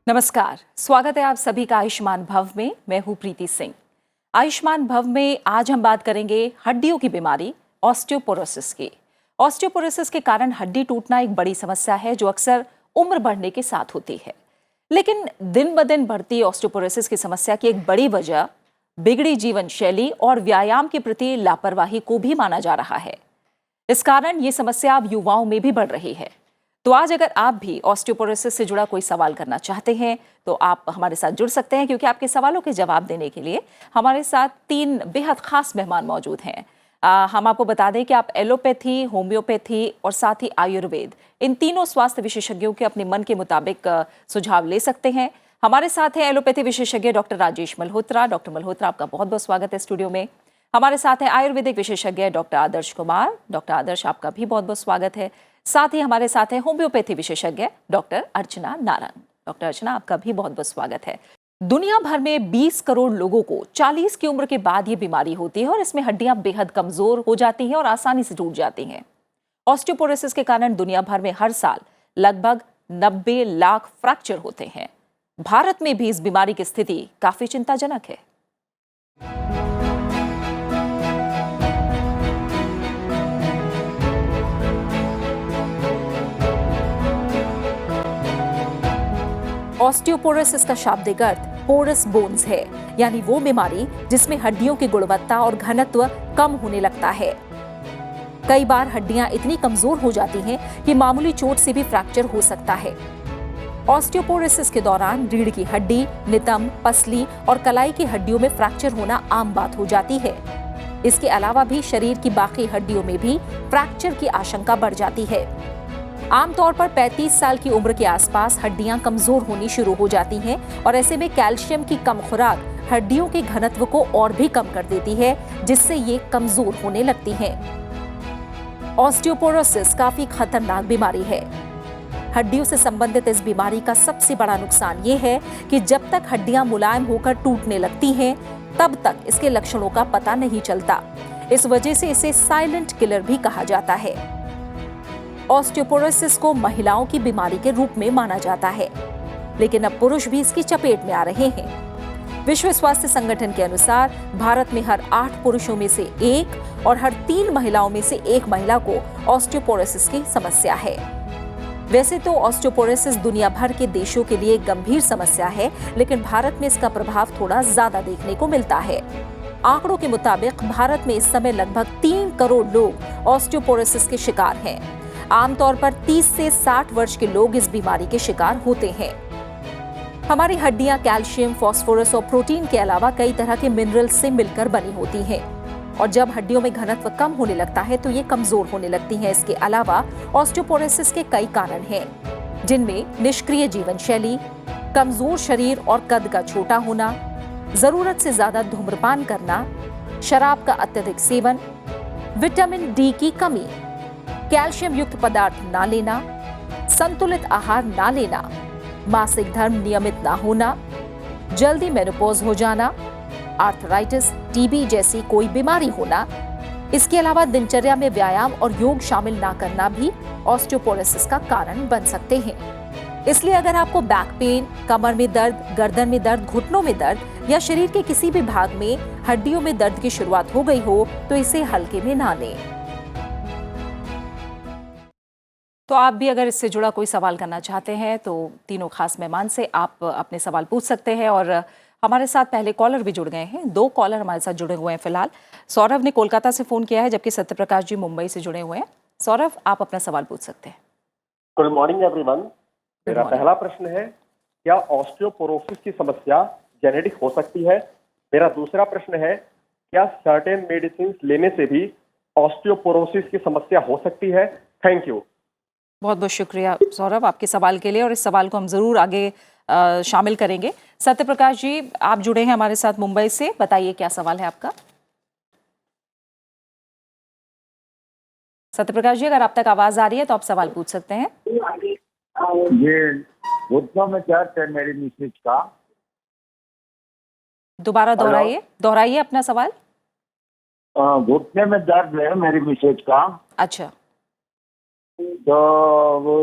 नमस्कार, स्वागत है आप सभी का आयुष्मान भव में। मैं हूं प्रीति सिंह। आयुष्मान भव में आज हम बात करेंगे हड्डियों की बीमारी ऑस्टियोपोरोसिस की। ऑस्टियोपोरोसिस के कारण हड्डी टूटना एक बड़ी समस्या है जो अक्सर उम्र बढ़ने के साथ होती है। लेकिन दिन ब दिन बढ़ती ऑस्टियोपोरोसिस की समस्या की एक बड़ी वजह बिगड़ी जीवन शैली और व्यायाम के प्रति लापरवाही को भी माना जा रहा है। इस कारण ये समस्या अब युवाओं में भी बढ़ रही है। तो आज अगर आप भी ऑस्टियोपोरोसिस से जुड़ा कोई सवाल करना चाहते हैं तो आप हमारे साथ जुड़ सकते हैं, क्योंकि आपके सवालों के जवाब देने के लिए हमारे साथ 3 बेहद खास मेहमान मौजूद हैं। हम आपको बता दें कि आप एलोपैथी, होम्योपैथी और साथ ही आयुर्वेद, इन तीनों स्वास्थ्य विशेषज्ञों के अपने मन के मुताबिक सुझाव ले सकते हैं। हमारे साथ हैं एलोपैथी विशेषज्ञ डॉक्टर राजेश मल्होत्रा। डॉक्टर मल्होत्रा, आपका बहुत बहुत स्वागत है स्टूडियो में। हमारे साथ हैं आयुर्वेदिक विशेषज्ञ डॉक्टर आदर्श कुमार। डॉक्टर आदर्श, आपका भी बहुत बहुत स्वागत है। साथ ही हमारे साथ हैं होम्योपैथी विशेषज्ञ डॉक्टर अर्चना नारंग। डॉक्टर अर्चना, आपका भी बहुत बहुत स्वागत है। दुनिया भर में 20 करोड़ लोगों को 40 की उम्र के बाद ये बीमारी होती है और इसमें हड्डियां बेहद कमजोर हो जाती हैं और आसानी से टूट जाती हैं। ऑस्टियोपोरोसिस के कारण दुनिया भर में हर साल लगभग 90 लाख फ्रैक्चर होते हैं। भारत में भी इस बीमारी की स्थिति काफी चिंताजनक है। ऑस्टियोपोरोसिस का शाब्दिक अर्थ पोरस बोन्स है, यानी वो बीमारी जिसमें हड्डियों की गुणवत्ता और घनत्व कम होने लगता है। कई बार हड्डियां इतनी कमजोर हो जाती हैं कि मामूली चोट से भी फ्रैक्चर हो सकता है। ऑस्टियोपोरोसिस के दौरान रीढ़ की हड्डी, नितंब, पसली और कलाई की हड्डियों में फ्रैक्चर होना आम बात हो जाती है। इसके अलावा भी शरीर की बाकी हड्डियों में भी फ्रैक्चर की आशंका बढ़ जाती है। आमतौर पर 35 साल की उम्र के आसपास हड्डियां कमजोर होनी शुरू हो जाती हैं और ऐसे में कैल्शियम की कम खुराक हड्डियों के घनत्व को और भी कम कर देती है, जिससे ये कमजोर होने लगती हैं। ऑस्टियोपोरोसिस काफी खतरनाक बीमारी है। हड्डियों से संबंधित इस बीमारी का सबसे बड़ा नुकसान ये है कि जब तक हड्डियां मुलायम होकर टूटने लगती हैं, तब तक इसके लक्षणों का पता नहीं चलता। इस वजह से इसे साइलेंट किलर भी कहा जाता है। ऑस्टियोपोरोसिस को महिलाओं की बीमारी के रूप में माना जाता है, लेकिन अब पुरुष भी इसकी चपेट में आ रहे हैं। विश्व स्वास्थ्य संगठन के अनुसार भारत में हर 8 पुरुषों में से 1 और हर 3 महिलाओं में से 1 महिला को ऑस्टियोपोरोसिस की समस्या है। वैसे तो ऑस्टियोपोरोसिस दुनिया भर के देशों के लिए गंभीर समस्या है, लेकिन भारत में इसका प्रभाव थोड़ा ज्यादा देखने को मिलता है। आंकड़ों के मुताबिक भारत में इस समय लगभग 3 करोड़ लोग ऑस्टियोपोरोसिस के शिकार हैं। आमतौर पर 30 से 60 वर्ष के लोग इस बीमारी के शिकार होते हैं। हमारी हड्डियां कैल्शियम, फास्फोरस और प्रोटीन के अलावा कई तरह के मिनरल से मिलकर बनी होती हैं, और जब हड्डियों में घनत्व कम होने लगता है तो ये कमजोर होने लगती हैं। इसके अलावा ऑस्टियोपोरोसिस के कई कारण हैं, जिनमें निष्क्रिय जीवन शैली, कमजोर शरीर और कद का छोटा होना, जरूरत से ज्यादा धूम्रपान करना, शराब का अत्यधिक सेवन, विटामिन डी की कमी, कैल्शियम युक्त पदार्थ ना लेना, संतुलित आहार ना लेना, मासिक धर्म नियमित ना होना, जल्दी मेनोपॉज हो जाना, आर्थराइटिस, टीबी जैसी कोई बीमारी होना। इसके अलावा दिनचर्या में व्यायाम और योग शामिल ना करना भी ऑस्टियोपोरोसिस का कारण बन सकते हैं। इसलिए अगर आपको बैक पेन, कमर में दर्द, गर्दन में दर्द, घुटनों में दर्द या शरीर के किसी भी भाग में हड्डियों में दर्द की शुरुआत हो गई हो तो इसे हल्के में ना लें। तो आप भी अगर इससे जुड़ा कोई सवाल करना चाहते हैं तो तीनों खास मेहमान से आप अपने सवाल पूछ सकते हैं। और हमारे साथ पहले कॉलर भी जुड़ गए हैं। 2 कॉलर हमारे साथ जुड़े हुए हैं फिलहाल। सौरभ ने कोलकाता से फोन किया है, जबकि सत्यप्रकाश जी मुंबई से जुड़े हुए हैं। सौरभ, आप अपना सवाल पूछ सकते हैं। Good morning everyone. मेरा पहला प्रश्न है, क्या ऑस्टियोपोरोसिस की समस्या जेनेटिक हो सकती है? मेरा दूसरा प्रश्न है, क्या सर्टेन मेडिसिन लेने से भी ऑस्टियोपोरोसिस की समस्या हो सकती है? Thank you. बहुत बहुत शुक्रिया सौरभ आपके सवाल के लिए, और इस सवाल को हम जरूर आगे शामिल करेंगे। सत्यप्रकाश जी, आप जुड़े हैं हमारे साथ मुंबई से, बताइए क्या सवाल है आपका। सत्यप्रकाश जी, अगर आप तक आवाज आ रही है तो आप सवाल पूछ सकते हैं। ये घुटनों में दर्द है मेरी मिसेज का। दोबारा दोहराइए अपना सवाल। घुटने में दर्द है मेरी मिसेज का। अच्छा। तो वो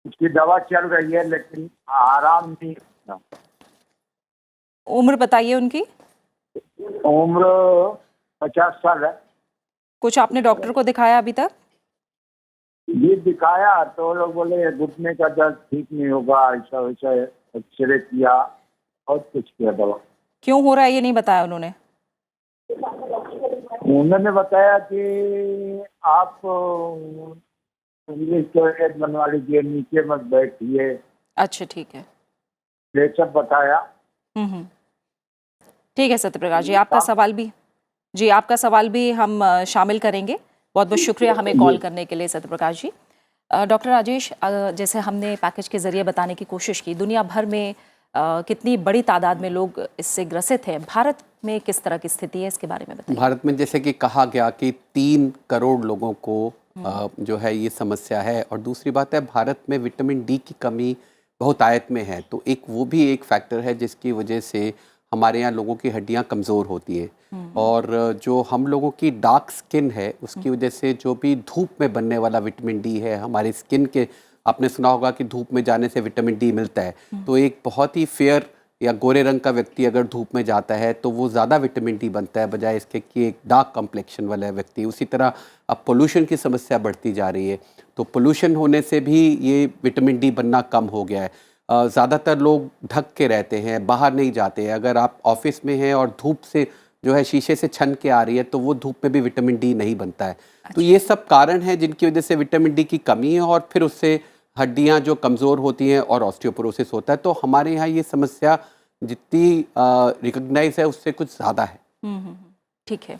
उसकी दवा चल रही है लेकिन आराम नहीं होता। उम्र बताइए उनकी। उम्र 50 साल है। कुछ आपने डॉक्टर को दिखाया अभी तक? ये दिखाया तो वो लोग बोले घुटने का दर्द ठीक नहीं होगा, ऐसा वैसा एक्सरे किया और कुछ किया दवा। क्यों हो रहा है ये नहीं बताया उन्होंने? उन्होंने बताया कि आप इंग्लिश टॉयलेट बनवा लीजिए, नीचे मत बैठिए, अच्छा, ठीक है। ये सब बताया। हम्म। ठीक है सत्यप्रकाश जी, आपका सवाल भी हम शामिल करेंगे। बहुत बहुत शुक्रिया हमें कॉल करने के लिए सत्यप्रकाश जी। डॉक्टर राजेश, जैसे हमने पैकेज के जरिए बताने की कोशिश की, दुनिया भर में कितनी बड़ी तादाद में लोग इससे ग्रसित हैं, भारत में किस तरह की स्थिति है, इसके बारे में बताइए। भारत में जैसे कि कहा गया कि 3 करोड़ लोगों को जो है ये समस्या है, और दूसरी बात है भारत में विटामिन डी की कमी बहुत आयत में है, तो वो भी एक फैक्टर है जिसकी वजह से हमारे यहाँ लोगों की हड्डियाँ कमज़ोर होती हैं। और जो हम लोगों की डार्क स्किन है उसकी वजह से जो भी धूप में बनने वाला विटामिन डी है हमारी स्किन के, आपने सुना होगा कि धूप में जाने से विटामिन डी मिलता है, तो एक बहुत ही फेयर या गोरे रंग का व्यक्ति अगर धूप में जाता है तो वो ज़्यादा विटामिन डी बनता है बजाय इसके कि एक डार्क कम्प्लेक्शन वाला व्यक्ति। उसी तरह अब पोल्यूशन की समस्या बढ़ती जा रही है, तो पोल्यूशन होने से भी ये विटामिन डी बनना कम हो गया है। ज़्यादातर लोग ढक के रहते हैं, बाहर नहीं जाते हैं। अगर आप ऑफिस में हैं और धूप से जो है शीशे से छन के आ रही है तो वो धूप में भी विटामिन डी नहीं बनता है। तो ये सब कारण हैं जिनकी वजह से विटामिन डी की कमी है और फिर उससे हड्डियां जो कमज़ोर होती हैं और ऑस्टियोपोरोसिस होता है। तो हमारे यहाँ ये समस्या जितनी रिकॉग्नाइज है उससे कुछ ज़्यादा है। ठीक है।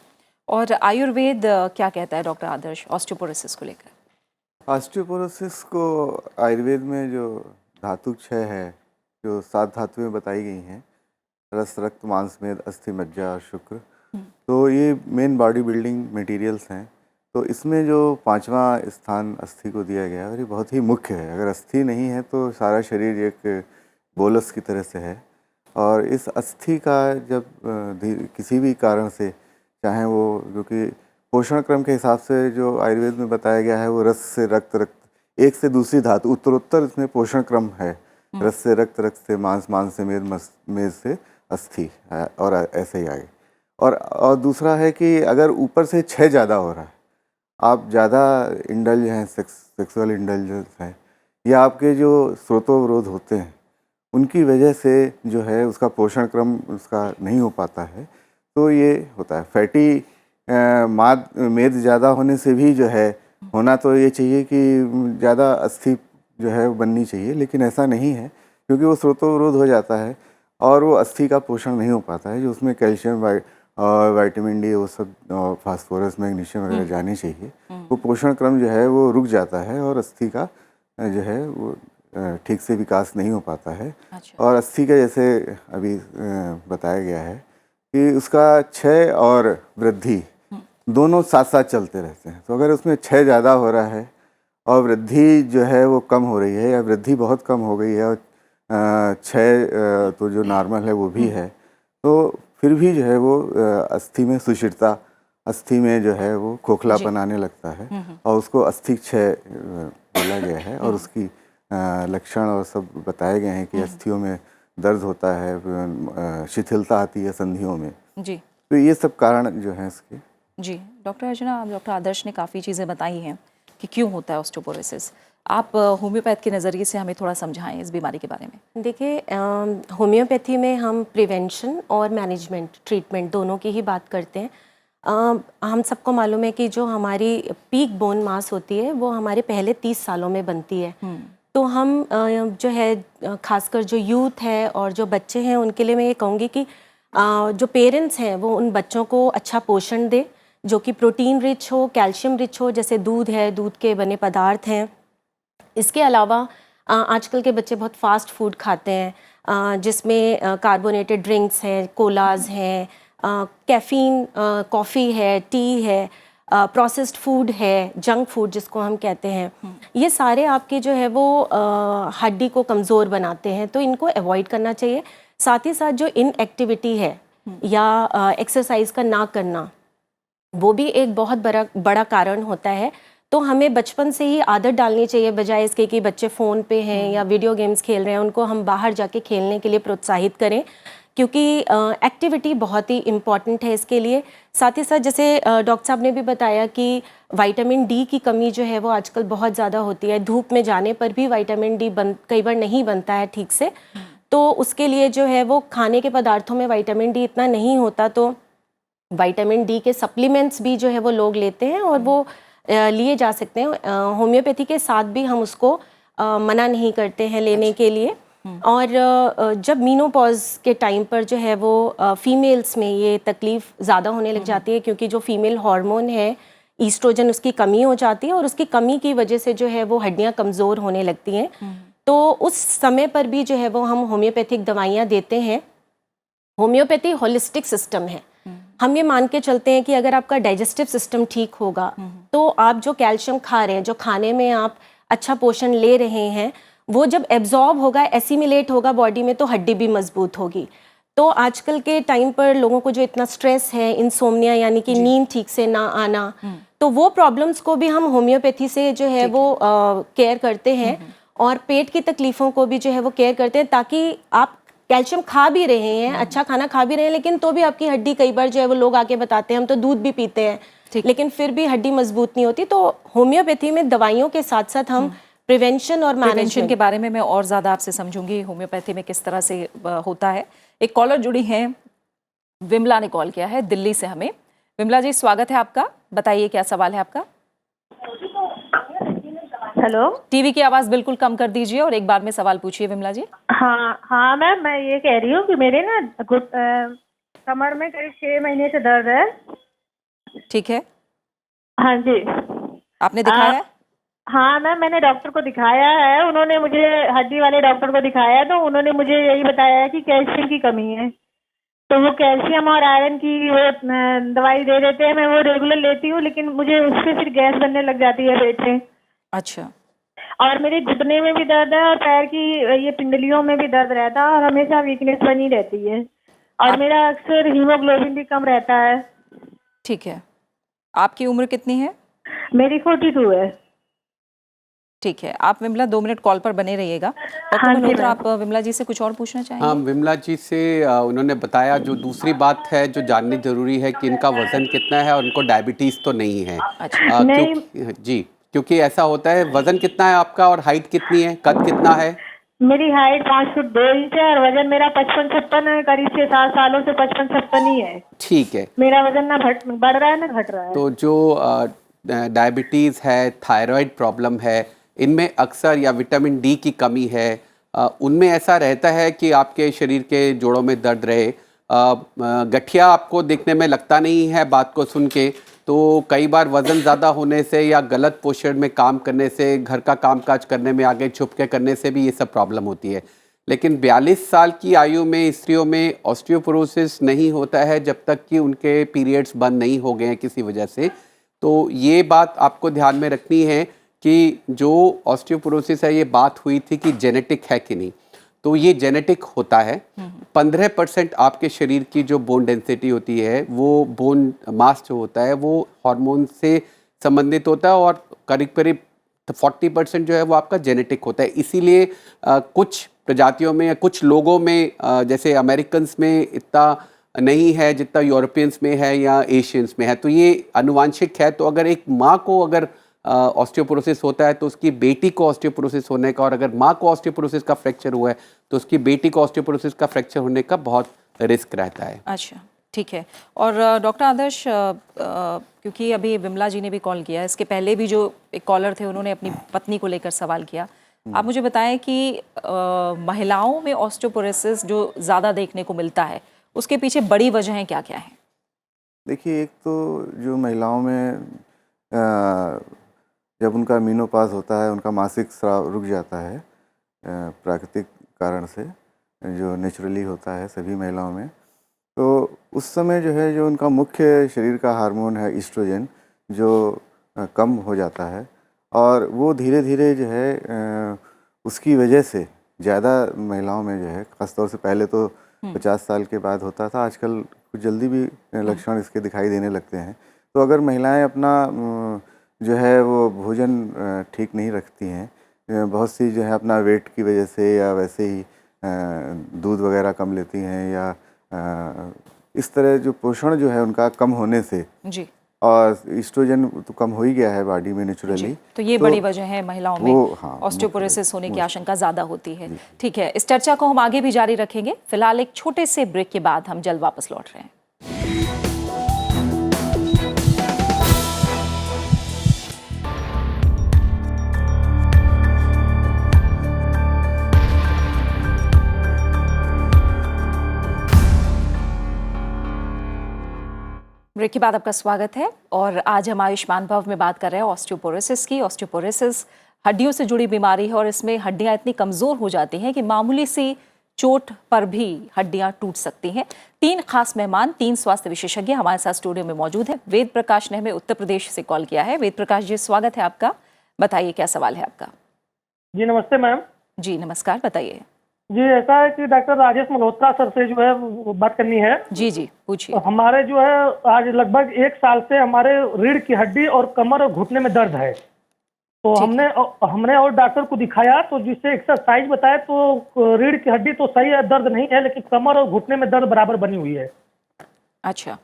और आयुर्वेद क्या कहता है डॉक्टर आदर्श ऑस्टियोपोरोसिस को लेकर? ऑस्टियोपोरोसिस को आयुर्वेद में जो धातु क्षय है, जो 7 धातुएं बताई गई हैं, रस, रक्त, मांस, मेद, अस्थि, मज्जा और शुक्र, तो ये मेन बॉडी बिल्डिंग मटेरियल्स हैं। तो इसमें जो 5वां स्थान अस्थि को दिया गया है और ये बहुत ही मुख्य है। अगर अस्थि नहीं है तो सारा शरीर एक बोलस की तरह से है। और इस अस्थि का जब किसी भी कारण से, चाहे वो जो कि पोषण क्रम के हिसाब से जो आयुर्वेद में बताया गया है वो रस से रक्त, रक्त एक से दूसरी धातु, उत्तरोत्तर इसमें पोषण क्रम है। रस से रक्त, रक्त से मांस, मांस से मेद, मेद से अस्थि और ऐसे ही आगे। और दूसरा है कि अगर ऊपर से क्षय ज़्यादा हो रहा है, आप ज़्यादा इंडल्ज हैं, सेक्सुअल इंडल्जेंस हैं, या आपके जो स्रोतोवरोध होते हैं उनकी वजह से जो है उसका पोषण क्रम उसका नहीं हो पाता है, तो ये होता है। फैटी मेद ज़्यादा होने से भी जो है होना तो ये चाहिए कि ज़्यादा अस्थि जो है बननी चाहिए, लेकिन ऐसा नहीं है क्योंकि वो स्रोतोवरोध हो जाता है और वो अस्थि का पोषण नहीं हो पाता है। जो उसमें कैल्शियम और विटामिन डी वो सब फास्फोरस, मैग्नीशियम वगैरह जाने चाहिए, वो पोषण क्रम जो है वो रुक जाता है और अस्थि का जो है वो ठीक से विकास नहीं हो पाता है। अच्छा। और अस्थि का जैसे अभी बताया गया है कि उसका क्षय और वृद्धि दोनों साथ साथ चलते रहते हैं। तो अगर उसमें क्षय ज़्यादा हो रहा है और वृद्धि जो है वो कम हो रही है, या वृद्धि बहुत कम हो गई है और क्षय तो जो नॉर्मल है वो भी है, तो फिर भी जो है वो अस्थि में सुषिरता, अस्थि में जो है वो खोखलापन आने लगता है और उसको अस्थि क्षय बोला गया है। और उसकी लक्षण और सब बताए गए हैं कि अस्थियों में दर्द होता है, शिथिलता आती है संधियों में जी। तो ये सब कारण जो हैं इसके। जी डॉक्टर अर्चना, डॉक्टर आदर्श ने काफ़ी चीज़ें बताई हैं कि क्यों होता है ऑस्टियोपोरोसिस। आप होम्योपैथ के नज़रिए से हमें थोड़ा समझाएं इस बीमारी के बारे में। देखिए, होम्योपैथी में हम प्रिवेंशन और मैनेजमेंट, ट्रीटमेंट दोनों की ही बात करते हैं। हम सबको मालूम है कि जो हमारी पीक बोन मास होती है वो हमारे पहले 30 सालों में बनती है। तो हम जो है खासकर जो यूथ है और जो बच्चे हैं उनके लिए मैं ये कहूँगी कि जो पेरेंट्स हैं वो उन बच्चों को अच्छा पोषण दे जो कि प्रोटीन रिच हो, कैल्शियम रिच हो, जैसे दूध है, दूध के बने पदार्थ हैं। इसके अलावा आजकल के बच्चे बहुत फास्ट फूड खाते हैं जिसमें कार्बोनेटेड ड्रिंक्स हैं, कोलाज हैं, कैफ़ीन, कॉफ़ी है, टी है, प्रोसेस्ड फूड है, जंक फूड जिसको हम कहते हैं। ये सारे आपके जो है वो हड्डी को कमज़ोर बनाते हैं, तो इनको अवॉइड करना चाहिए। साथ ही साथ जो इनएक्टिविटी है या एक्सरसाइज का ना करना वो भी एक बहुत बड़ा कारण होता है। तो हमें बचपन से ही आदत डालनी चाहिए, बजाय इसके कि बच्चे फ़ोन पे हैं या वीडियो गेम्स खेल रहे हैं, उनको हम बाहर जाके खेलने के लिए प्रोत्साहित करें, क्योंकि एक्टिविटी बहुत ही इम्पॉर्टेंट है इसके लिए। साथ ही साथ जैसे डॉक्टर साहब ने भी बताया कि विटामिन डी की कमी जो है वो आजकल बहुत ज़्यादा होती है। धूप में जाने पर भी विटामिन डी कई बार नहीं बनता है ठीक से, तो उसके लिए जो है वो खाने के पदार्थों में विटामिन डी इतना नहीं होता, तो विटामिन डी के सप्लीमेंट्स भी जो है वो लोग लेते हैं और वो लिए जा सकते हैं। होम्योपैथी के साथ भी हम उसको मना नहीं करते हैं लेने के लिए। और जब मीनोपॉज के टाइम पर जो है वो फीमेल्स में ये तकलीफ़ ज़्यादा होने लग जाती है, क्योंकि जो फीमेल हार्मोन है ईस्ट्रोजन, उसकी कमी हो जाती है और उसकी कमी की वजह से जो है वो हड्डियाँ कमज़ोर होने लगती हैं। तो उस समय पर भी जो है वो हम होम्योपैथिक दवाइयाँ देते हैं। होम्योपैथी होलिस्टिक सिस्टम है। हम ये मान के चलते हैं कि अगर आपका डाइजेस्टिव सिस्टम ठीक होगा तो आप जो कैल्शियम खा रहे हैं, जो खाने में आप अच्छा पोषण ले रहे हैं, वो जब एब्जॉर्ब होगा, एसिमिलेट होगा बॉडी में, तो हड्डी भी मजबूत होगी। तो आजकल के टाइम पर लोगों को जो इतना स्ट्रेस है, इंसोम्निया यानी कि नींद ठीक से ना आना, तो वो प्रॉब्लम्स को भी हम होम्योपैथी से जो है वो केयर करते हैं। और पेट की तकलीफ़ों को भी जो है वो केयर करते हैं, ताकि आप कैल्शियम खा भी रहे हैं, अच्छा खाना खा भी रहे हैं, लेकिन तो भी आपकी हड्डी, कई बार जो है वो लोग आके बताते हैं हम तो दूध भी पीते हैं लेकिन फिर भी हड्डी मजबूत नहीं होती। तो होम्योपैथी में दवाइयों के साथ साथ हम प्रिवेंशन और मैनेजमेंट के बारे में मैं और ज़्यादा आपसे समझूंगी होम्योपैथी में किस तरह से होता है। एक कॉलर जुड़ी हैं, विमला ने कॉल किया है दिल्ली से हमें। विमला जी, स्वागत है आपका, बताइए क्या सवाल है आपका। हेलो, टीवी की आवाज़ बिल्कुल कम कर दीजिए और एक बार में सवाल पूछिए विमला जी। हाँ मैम, मैं ये कह रही हूँ कि मेरे ना कमर में करीब 6 महीने से दर्द है। ठीक है, हाँ जी। आपने दिखाया है? हाँ मैम, मैंने डॉक्टर को दिखाया है, उन्होंने मुझे, हड्डी वाले डॉक्टर को दिखाया, तो उन्होंने मुझे यही बताया है कि कैल्शियम की कमी है। तो वो कैल्शियम और आयरन की वो दवाई दे देते हैं, मैं वो रेगुलर लेती हूँ, लेकिन मुझे उससे फिर गैस बनने लग जाती है पेट में। अच्छा। और मेरे घुटने में भी दर्द है और पैर की ये पिंडलियों में भी दर्द रहता है और हमेशा वीकनेस बनी रहती है और मेरा अक्सर हीमोग्लोबिन भी कम रहता है। ठीक है, आपकी उम्र कितनी है? मेरी 42 है। ठीक है, आप विमला 2 मिनट कॉल पर बने रहिएगा। डॉक्टर मल्होत्रा, आप विमला जी से कुछ और पूछना चाहेंगे? हाँ, विमला जी से उन्होंने बताया, जो दूसरी बात है जो जाननी जरूरी है कि इनका वजन कितना है और उनको डायबिटीज तो नहीं है। अच्छा। जी, क्योंकि ऐसा होता है। वजन कितना है आपका और हाइट कितनी है, कद कितना है? मेरी हाइट 5 फुट 2 इंच है और वजन मेरा 55-56 है। करीब 6-7 सालों से 55-56 ही है। ठीक है, मेरा वजन ना बढ़ रहा है ना घट रहा है। तो जो डायबिटीज़ है, थायराइड प्रॉब्लम है, इनमें अक्सर या विटामिन डी की कमी है, उनमें ऐसा रहता है कि आपके शरीर के जोड़ों में दर्द रहे। गठिया आपको देखने में लगता नहीं है बात को सुन के, तो कई बार वज़न ज़्यादा होने से या गलत पोस्चर में काम करने से, घर का कामकाज करने में आगे झुक के करने से भी ये सब प्रॉब्लम होती है। लेकिन 42 साल की आयु में स्त्रियों में ऑस्टियोपोरोसिस नहीं होता है जब तक कि उनके पीरियड्स बंद नहीं हो गए हैं किसी वजह से। तो ये बात आपको ध्यान में रखनी है कि जो ऑस्टियोपोरोसिस है, ये बात हुई थी कि जेनेटिक है कि नहीं, तो ये जेनेटिक होता है। 15% आपके शरीर की जो बोन डेंसिटी होती है, वो बोन मास जो होता है वो हार्मोन से संबंधित होता है और करीब करीब 40% जो है वो आपका जेनेटिक होता है। इसीलिए कुछ प्रजातियों में या कुछ लोगों में, जैसे अमेरिकन्स में इतना नहीं है जितना यूरोपियंस में है या एशियंस में है, तो ये आनुवांशिक है। तो अगर एक माँ को अगर ऑस्टियोपोरोसिस होता है तो उसकी बेटी को ऑस्टियोपोरोसिस होने का, और अगर माँ को ऑस्टियोपोरोसिस का फ्रैक्चर हुआ है तो उसकी बेटी को ऑस्टियोपोरोसिस का फ्रैक्चर होने का बहुत रिस्क रहता है। अच्छा, ठीक है। और डॉक्टर आदर्श, क्योंकि अभी विमला जी ने भी कॉल किया, इसके पहले भी जो एक कॉलर थे उन्होंने अपनी पत्नी को लेकर सवाल किया। आप मुझे बताएं कि महिलाओं में ऑस्टियोपोरोसिस जो ज़्यादा देखने को मिलता है, उसके पीछे बड़ी वजहें क्या क्या हैं? देखिए, एक तो जो महिलाओं में जब उनका मीनोपॉज होता है, उनका मासिक स्राव रुक जाता है प्राकृतिक कारण से, जो नेचुरली होता है सभी महिलाओं में, तो उस समय जो है जो उनका मुख्य शरीर का हार्मोन है ईस्ट्रोजन, जो कम हो जाता है और वो धीरे धीरे जो है उसकी वजह से ज़्यादा महिलाओं में जो है, ख़ासतौर से पहले तो 50 साल के बाद होता था, आजकल कुछ जल्दी भी लक्षण इसके दिखाई देने लगते हैं। तो अगर महिलाएं अपना जो है वो भोजन ठीक नहीं रखती हैं। बहुत सी जो है अपना वेट की वजह से या वैसे ही दूध वगैरह कम लेती हैं या इस तरह जो पोषण जो है उनका कम होने से जी और ईस्ट्रोजन तो कम हो ही गया है बॉडी में नेचुरली। तो ये बड़ी वजह है महिलाओं में हाँ, ऑस्टियोपोरोसिस होने की आशंका ज़्यादा होती है। ठीक है, इस चर्चा को हम आगे भी जारी रखेंगे। फिलहाल एक छोटे से ब्रेक के बाद हम जल्द वापस लौट रहे हैं। ब्रेक के बाद आपका स्वागत है और आज हम आयुष्मान भव में बात कर रहे हैं ऑस्टियोपोरोसिस की। ऑस्टियोपोरोसिस हड्डियों से जुड़ी बीमारी है और इसमें हड्डियां इतनी कमज़ोर हो जाती हैं कि मामूली सी चोट पर भी हड्डियां टूट सकती हैं। 3 खास मेहमान, 3 स्वास्थ्य विशेषज्ञ हमारे साथ स्टूडियो में मौजूद हैं। वेद प्रकाश ने हमें उत्तर प्रदेश से कॉल किया है। वेद प्रकाश जी, स्वागत है आपका। बताइए क्या सवाल है आपका। जी नमस्ते मैम। जी नमस्कार, बताइए। जी ऐसा है कि डॉक्टर राजेश मल्होत्रा सर से जो है वो बात करनी है। जी जी पूछिए। तो हमारे जो है आज लगभग 1 साल से हमारे रीढ़ की हड्डी और कमर और घुटने में दर्द है। तो हमने और डॉक्टर को दिखाया तो जिससे एक्सरसाइज बताया तो रीढ़ की हड्डी तो सही है, दर्द नहीं है, लेकिन कमर और घुटने में दर्द बराबर बनी हुई है। अच्छा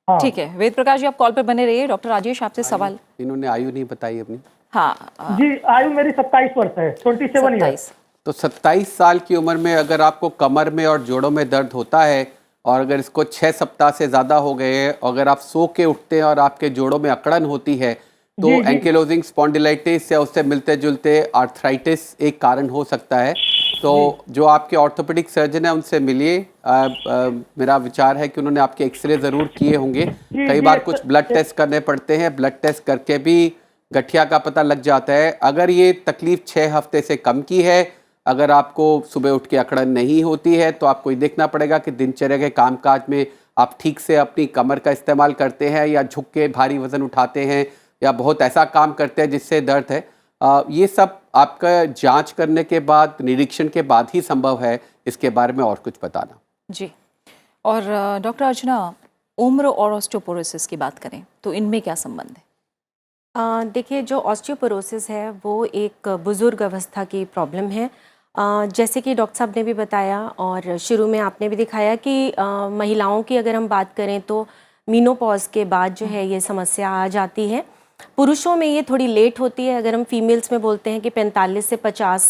हाँ। ठीक है, वेद प्रकाश जी आप कॉल पर बने रहिए। डॉक्टर राजेश आपसे सवाल। इन्होंने आयु नहीं बताई अपनी। हाँ जी आयु मेरी 27 वर्ष है, 27 ईयर्स। तो 27 साल की उम्र में अगर आपको कमर में और जोड़ों में दर्द होता है और अगर इसको 6 सप्ताह से ज़्यादा हो गए हैं, अगर आप सो के उठते हैं और आपके जोड़ों में अकड़न होती है तो एंकिलोजिंग स्पॉन्डिलाइटिस या उससे मिलते जुलते आर्थराइटिस एक कारण हो सकता है। तो जो आपके ऑर्थोपेडिक सर्जन है उनसे मिलिए। मेरा विचार है कि उन्होंने आपके एक्सरे ज़रूर किए होंगे। कई बार कुछ ब्लड टेस्ट करने पड़ते हैं, ब्लड टेस्ट करके भी गठिया का पता लग जाता है। अगर ये तकलीफ 6 हफ्ते से कम की है, अगर आपको सुबह उठ के अकड़न नहीं होती है तो आपको ये देखना पड़ेगा कि दिनचर्या के कामकाज में आप ठीक से अपनी कमर का इस्तेमाल करते हैं या झुक के भारी वजन उठाते हैं या बहुत ऐसा काम करते हैं जिससे दर्द है। ये सब आपका जांच करने के बाद, निरीक्षण के बाद ही संभव है इसके बारे में और कुछ बताना। जी। और डॉक्टर अर्चना, उम्र और ऑस्टियोपोरोसिस की बात करें तो इनमें क्या संबंध है? देखिए, जो ऑस्टियोपोरोसिस है वो एक बुज़ुर्ग अवस्था की प्रॉब्लम है। जैसे कि डॉक्टर साहब ने भी बताया और शुरू में आपने भी दिखाया कि महिलाओं की अगर हम बात करें तो मीनोपॉज के बाद जो है ये समस्या आ जाती है। पुरुषों में ये थोड़ी लेट होती है। अगर हम फीमेल्स में बोलते हैं कि 45 से 50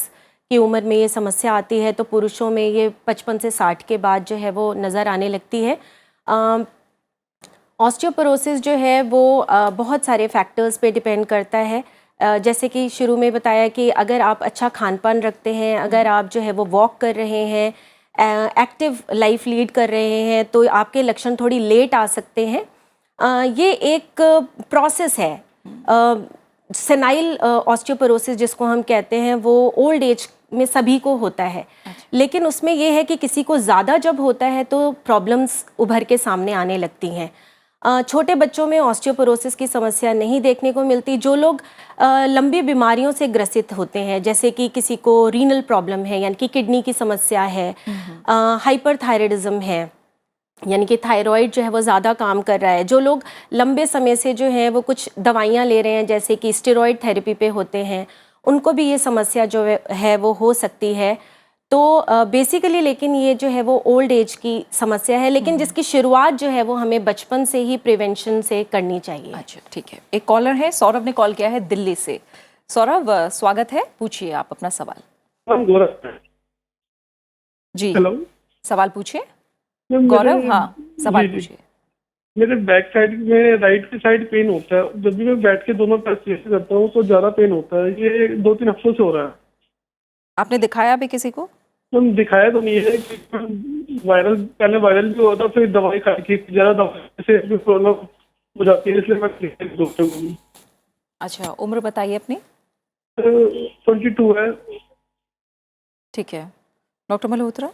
की उम्र में ये समस्या आती है, तो पुरुषों में ये 55 से 60 के बाद जो है वो नज़र आने लगती है। ऑस्टियोपोरोसिस जो है वो बहुत सारे फैक्टर्स पे डिपेंड करता है। जैसे कि शुरू में बताया कि अगर आप अच्छा खान पान रखते हैं, अगर आप जो है वो वॉक कर रहे हैं, एक्टिव लाइफ लीड कर रहे हैं, तो आपके लक्षण थोड़ी लेट आ सकते हैं। ये एक प्रोसेस है। सेनाइल ऑस्टियोपोरोसिस जिसको हम कहते हैं वो ओल्ड एज में सभी को होता है। लेकिन उसमें ये है कि किसी को ज़्यादा जब होता है तो प्रॉब्लम्स उभर के सामने आने लगती हैं। छोटे बच्चों में ऑस्टियोपोरोसिस की समस्या नहीं देखने को मिलती। जो लोग लंबी बीमारियों से ग्रसित होते हैं, जैसे कि किसी को रीनल प्रॉब्लम है यानी कि किडनी की समस्या है, हाइपरथायराइडिज्म है यानी कि थायराइड जो है वो ज़्यादा काम कर रहा है, जो लोग लंबे समय से जो है वो कुछ दवाइयाँ ले रहे हैं जैसे कि स्टेरॉयड थेरेपी पे होते हैं, उनको भी ये समस्या जो है वो हो सकती है। तो बेसिकली लेकिन ये जो है वो ओल्ड एज की समस्या है, लेकिन जिसकी शुरुआत जो है वो हमें बचपन से ही प्रिवेंशन से करनी चाहिए। अच्छा ठीक है, एक कॉलर है, सौरभ ने कॉल किया है दिल्ली से। सौरभ स्वागत है, पूछिए आप अपना सवाल। जी हेलो, सवाल पूछिए। गौरव, हाँ सवाल पूछिए। मेरे बैक साइड में राइट की साइड पेन होता है। जब भी मैं बैठ के दोनों पैर स्ट्रेच करता हूँ तो ज्यादा पेन होता है। ये 2-3 हफ्तों से हो रहा है। आपने दिखाया भी किसी को? मैम दिखाया तो नहीं है कि पहले वायरल भी हुआ था, फिर दवाई खाई थी, ज्यादा दवाई से भी प्रॉब्लम हो जाती है, इसलिए मैं डॉक्टर को। अच्छा, उम्र बताइए अपनी। 22 है। ठीक है, डॉक्टर मल्होत्रा।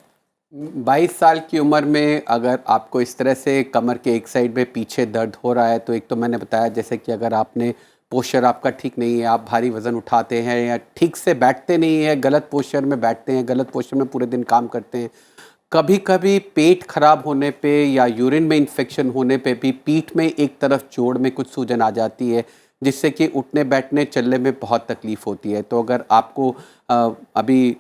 22 साल की उम्र में अगर आपको इस तरह से कमर के एक साइड में पीछे दर्द हो रहा है तो एक तो मैंने बताया जैसे कि अगर आपने पोस्चर आपका ठीक नहीं है, आप भारी वज़न उठाते हैं या ठीक से बैठते नहीं हैं, गलत पोस्चर में बैठते हैं, गलत पोस्चर में पूरे दिन काम करते हैं, कभी कभी पेट खराब होने पे या यूरिन में इन्फेक्शन होने पे भी पीठ में एक तरफ जोड़ में कुछ सूजन आ जाती है, जिससे कि उठने बैठने चलने में बहुत तकलीफ़ होती है। तो अगर आपको अभी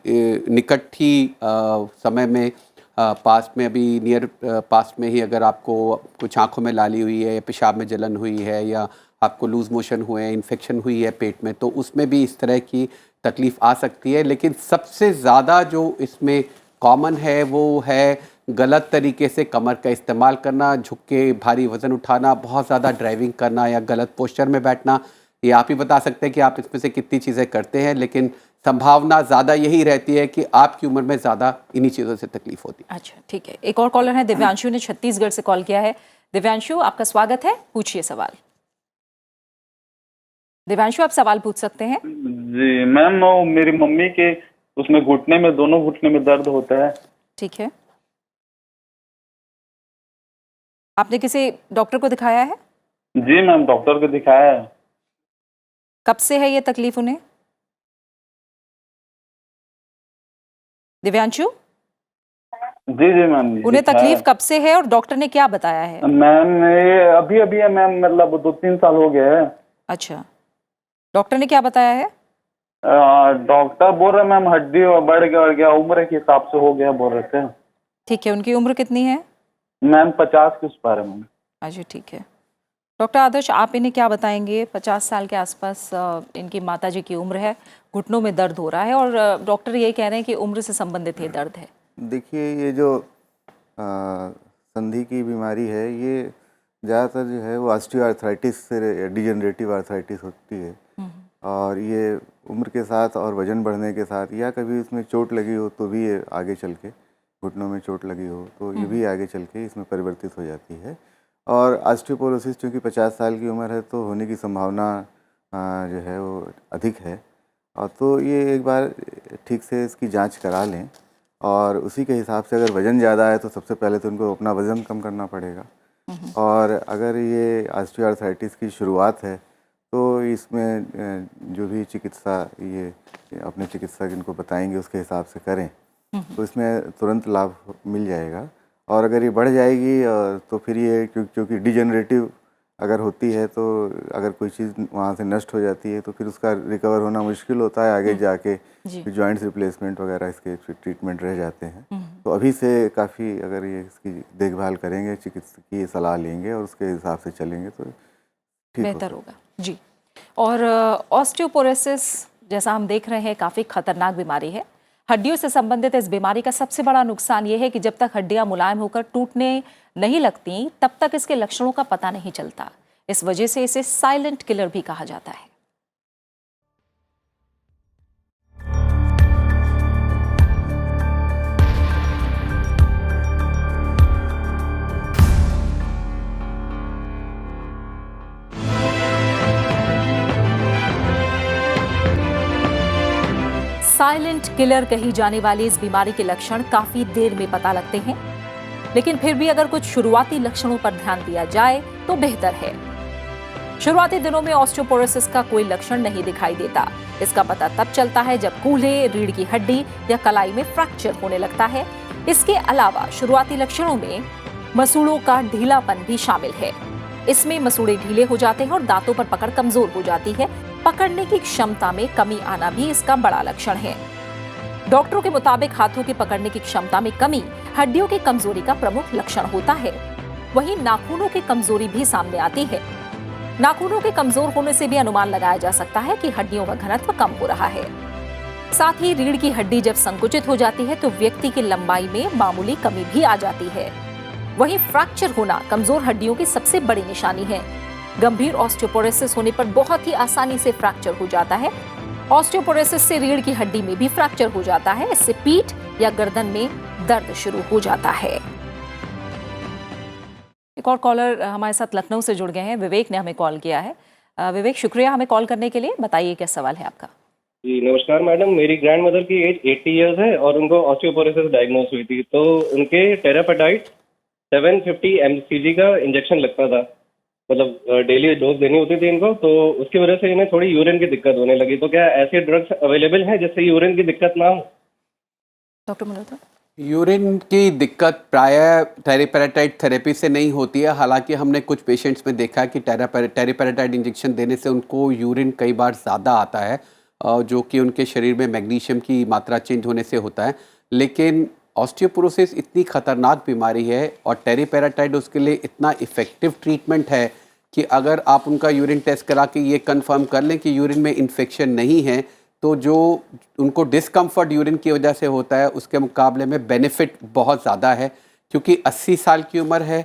निकट ही समय में पास में अभी नियर पास में ही अगर आपको कुछ आँखों में लाली हुई है या पेशाब में जलन हुई है या आपको लूज़ मोशन हुए हैं, इन्फेक्शन हुई है पेट में, तो उसमें भी इस तरह की तकलीफ़ आ सकती है। लेकिन सबसे ज़्यादा जो इसमें कॉमन है वो है गलत तरीके से कमर का इस्तेमाल करना, झुक के भारी वज़न उठाना, बहुत ज़्यादा ड्राइविंग करना या गलत पोस्चर में बैठना। ये आप ही बता सकते हैं कि आप इसमें से कितनी चीज़ें करते हैं, लेकिन संभावना ज़्यादा यही रहती है कि आपकी उम्र में ज़्यादा इन्हीं चीज़ों से तकलीफ होती है। अच्छा, ठीक है। एक और कॉलर है, दिव्यांशु ने छत्तीसगढ़ से कॉल किया है। दिव्यांशु, आपका स्वागत है, पूछिए सवाल। दिव्यांशु, आप सवाल पूछ सकते हैं। जी मैम, मेरी मम्मी के उसमें घुटने में, दोनों घुटने में दर्द होता है। ठीक है, आपने किसी डॉक्टर को दिखाया है? जी मैम, डॉक्टर को दिखाया है। कब से है ये तकलीफ उन्हें? दिव्यांशु, जी जी मैम, उन्हें तकलीफ कब से है और डॉक्टर ने क्या बताया है? मैम ये अभी अभी है मैम, मतलब 2-3 साल हो गए हैं। अच्छा, डॉक्टर ने क्या बताया है? डॉक्टर बोल रहे मैम हड्डी बढ़ गया, उम्र के हिसाब से हो गया बोल रहे थे। ठीक है, उनकी उम्र कितनी है? मैम 50 के उस पार है मैम। अच्छा, ठीक है। डॉक्टर आदर्श, आप इन्हें क्या बताएंगे? 50 साल के आसपास इनकी माताजी की उम्र है, घुटनों में दर्द हो रहा है और डॉक्टर यही कह रहे हैं कि उम्र से संबंधित ये दर्द है। देखिए, ये जो संधि की बीमारी है, ये ज़्यादातर जो है वो ऑस्टियोआर्थराइटिस से डिजेनरेटिव आर्थराइटिस होती है और ये उम्र के साथ और वजन बढ़ने के साथ या कभी इसमें चोट लगी हो तो भी ये आगे चल के, घुटनों में चोट लगी हो तो ये भी आगे चल के इसमें परिवर्तित हो जाती है। और ऑस्टियोपोरोसिस चूँकि 50 साल की उम्र है तो होने की संभावना जो है वो अधिक है, और तो ये एक बार ठीक से इसकी जांच करा लें और उसी के हिसाब से अगर वज़न ज़्यादा है तो सबसे पहले तो उनको अपना वज़न कम करना पड़ेगा। और अगर ये ऑस्टियोआर्थराइटिस की शुरुआत है तो इसमें जो भी चिकित्सा ये अपने चिकित्सक इनको बताएंगे उसके हिसाब से करें तो इसमें तुरंत लाभ मिल जाएगा। और अगर ये बढ़ जाएगी तो फिर ये क्योंकि डिजेनरेटिव अगर होती है तो अगर कोई चीज़ वहाँ से नष्ट हो जाती है तो फिर उसका रिकवर होना मुश्किल होता है, आगे जाके जॉइंट्स रिप्लेसमेंट वगैरह इसके ट्रीटमेंट रह जाते हैं। तो अभी से काफ़ी अगर ये इसकी देखभाल करेंगे, चिकित्सक की सलाह लेंगे और उसके हिसाब से चलेंगे तो बेहतर होगा जी। और ऑस्टियोपोरोसिस जैसा हम देख रहे हैं काफ़ी खतरनाक बीमारी है। हड्डियों से संबंधित इस बीमारी का सबसे बड़ा नुकसान ये है कि जब तक हड्डियां मुलायम होकर टूटने नहीं लगती तब तक इसके लक्षणों का पता नहीं चलता। इस वजह से इसे साइलेंट किलर भी कहा जाता है। साइलेंट किलर कही जाने वाली इस बीमारी के लक्षण काफी देर में पता लगते हैं, लेकिन फिर भी अगर कुछ शुरुआती लक्षणों पर ध्यान दिया जाए तो बेहतर है। शुरुआती दिनों में ऑस्टियोपोरोसिस का कोई लक्षण नहीं दिखाई देता। इसका पता तब चलता है जब कूल्हे, रीढ़ की हड्डी या कलाई में फ्रैक्चर होने लगता है। इसके अलावा शुरुआती लक्षणों में मसूड़ों का ढीलापन भी शामिल है। इसमें मसूड़े ढीले हो जाते हैं और दांतों पर पकड़ कमजोर हो जाती है। पकड़ने की क्षमता में कमी आना भी इसका बड़ा लक्षण है। डॉक्टरों के मुताबिक हाथों के पकड़ने की क्षमता में कमी हड्डियों की कमजोरी का प्रमुख लक्षण होता है। वहीं नाखूनों की कमजोरी भी सामने आती है। नाखूनों के कमजोर होने से भी अनुमान लगाया जा सकता है कि हड्डियों का घनत्व कम हो रहा है। साथ ही रीढ़ की हड्डी जब संकुचित हो जाती है तो व्यक्ति की लंबाई में मामूली कमी भी आ जाती है। वहीं फ्रैक्चर होना कमजोर हड्डियों की सबसे बड़ी निशानी है। गंभीर ऑस्टियोपोरोसिस होने पर बहुत ही आसानी से फ्रैक्चर हो जाता है। ऑस्टियोपोरोसिस से रीढ़ की हड्डी में भी फ्रैक्चर हो जाता है। इससे पीठ या गर्दन में दर्द शुरू हो जाता है। एक और कॉलर हमारे साथ लखनऊ से जुड़ गए हैं। विवेक ने हमें कॉल किया है। विवेक, शुक्रिया हमें कॉल करने के लिए। बताइए क्या सवाल है आपका। जी नमस्कार मैडम, मेरी ग्रैंड मदर की एज 80 इयर्स है और उनको ऑस्टियोपोरोसिस डायग्नोस हुई थी। तो उनके टेरापेटाइट 750 mcg का इंजेक्शन लगता था, मतलब डेली डोज देनी होती थी इनको। तो उसकी वजह से इन्हें थोड़ी यूरिन की दिक्कत होने लगी। तो क्या ऐसे ड्रग्स अवेलेबल हैं जिससे यूरिन की दिक्कत ना हो? डॉक्टर मल्होत्रा। यूरिन की दिक्कत प्रायः टेरिपेराटाइड थेरेपी से नहीं होती है। हालांकि हमने कुछ पेशेंट्स में देखा है कि टेरिपेराटाइड इंजेक्शन देने से उनको यूरिन कई बार ज़्यादा आता है, जो कि उनके शरीर में मैग्नीशियम की मात्रा चेंज होने से होता है। लेकिन ऑस्टियोपोरोसिस इतनी खतरनाक बीमारी है और टेरिपेराटाइड उसके लिए इतना इफ़ेक्टिव ट्रीटमेंट है कि अगर आप उनका यूरिन टेस्ट करा के ये कंफर्म कर लें कि यूरिन में इन्फेक्शन नहीं है, तो जो उनको डिस्कम्फर्ट यूरिन की वजह से होता है उसके मुकाबले में बेनिफिट बहुत ज़्यादा है। क्योंकि 80 साल की उम्र है,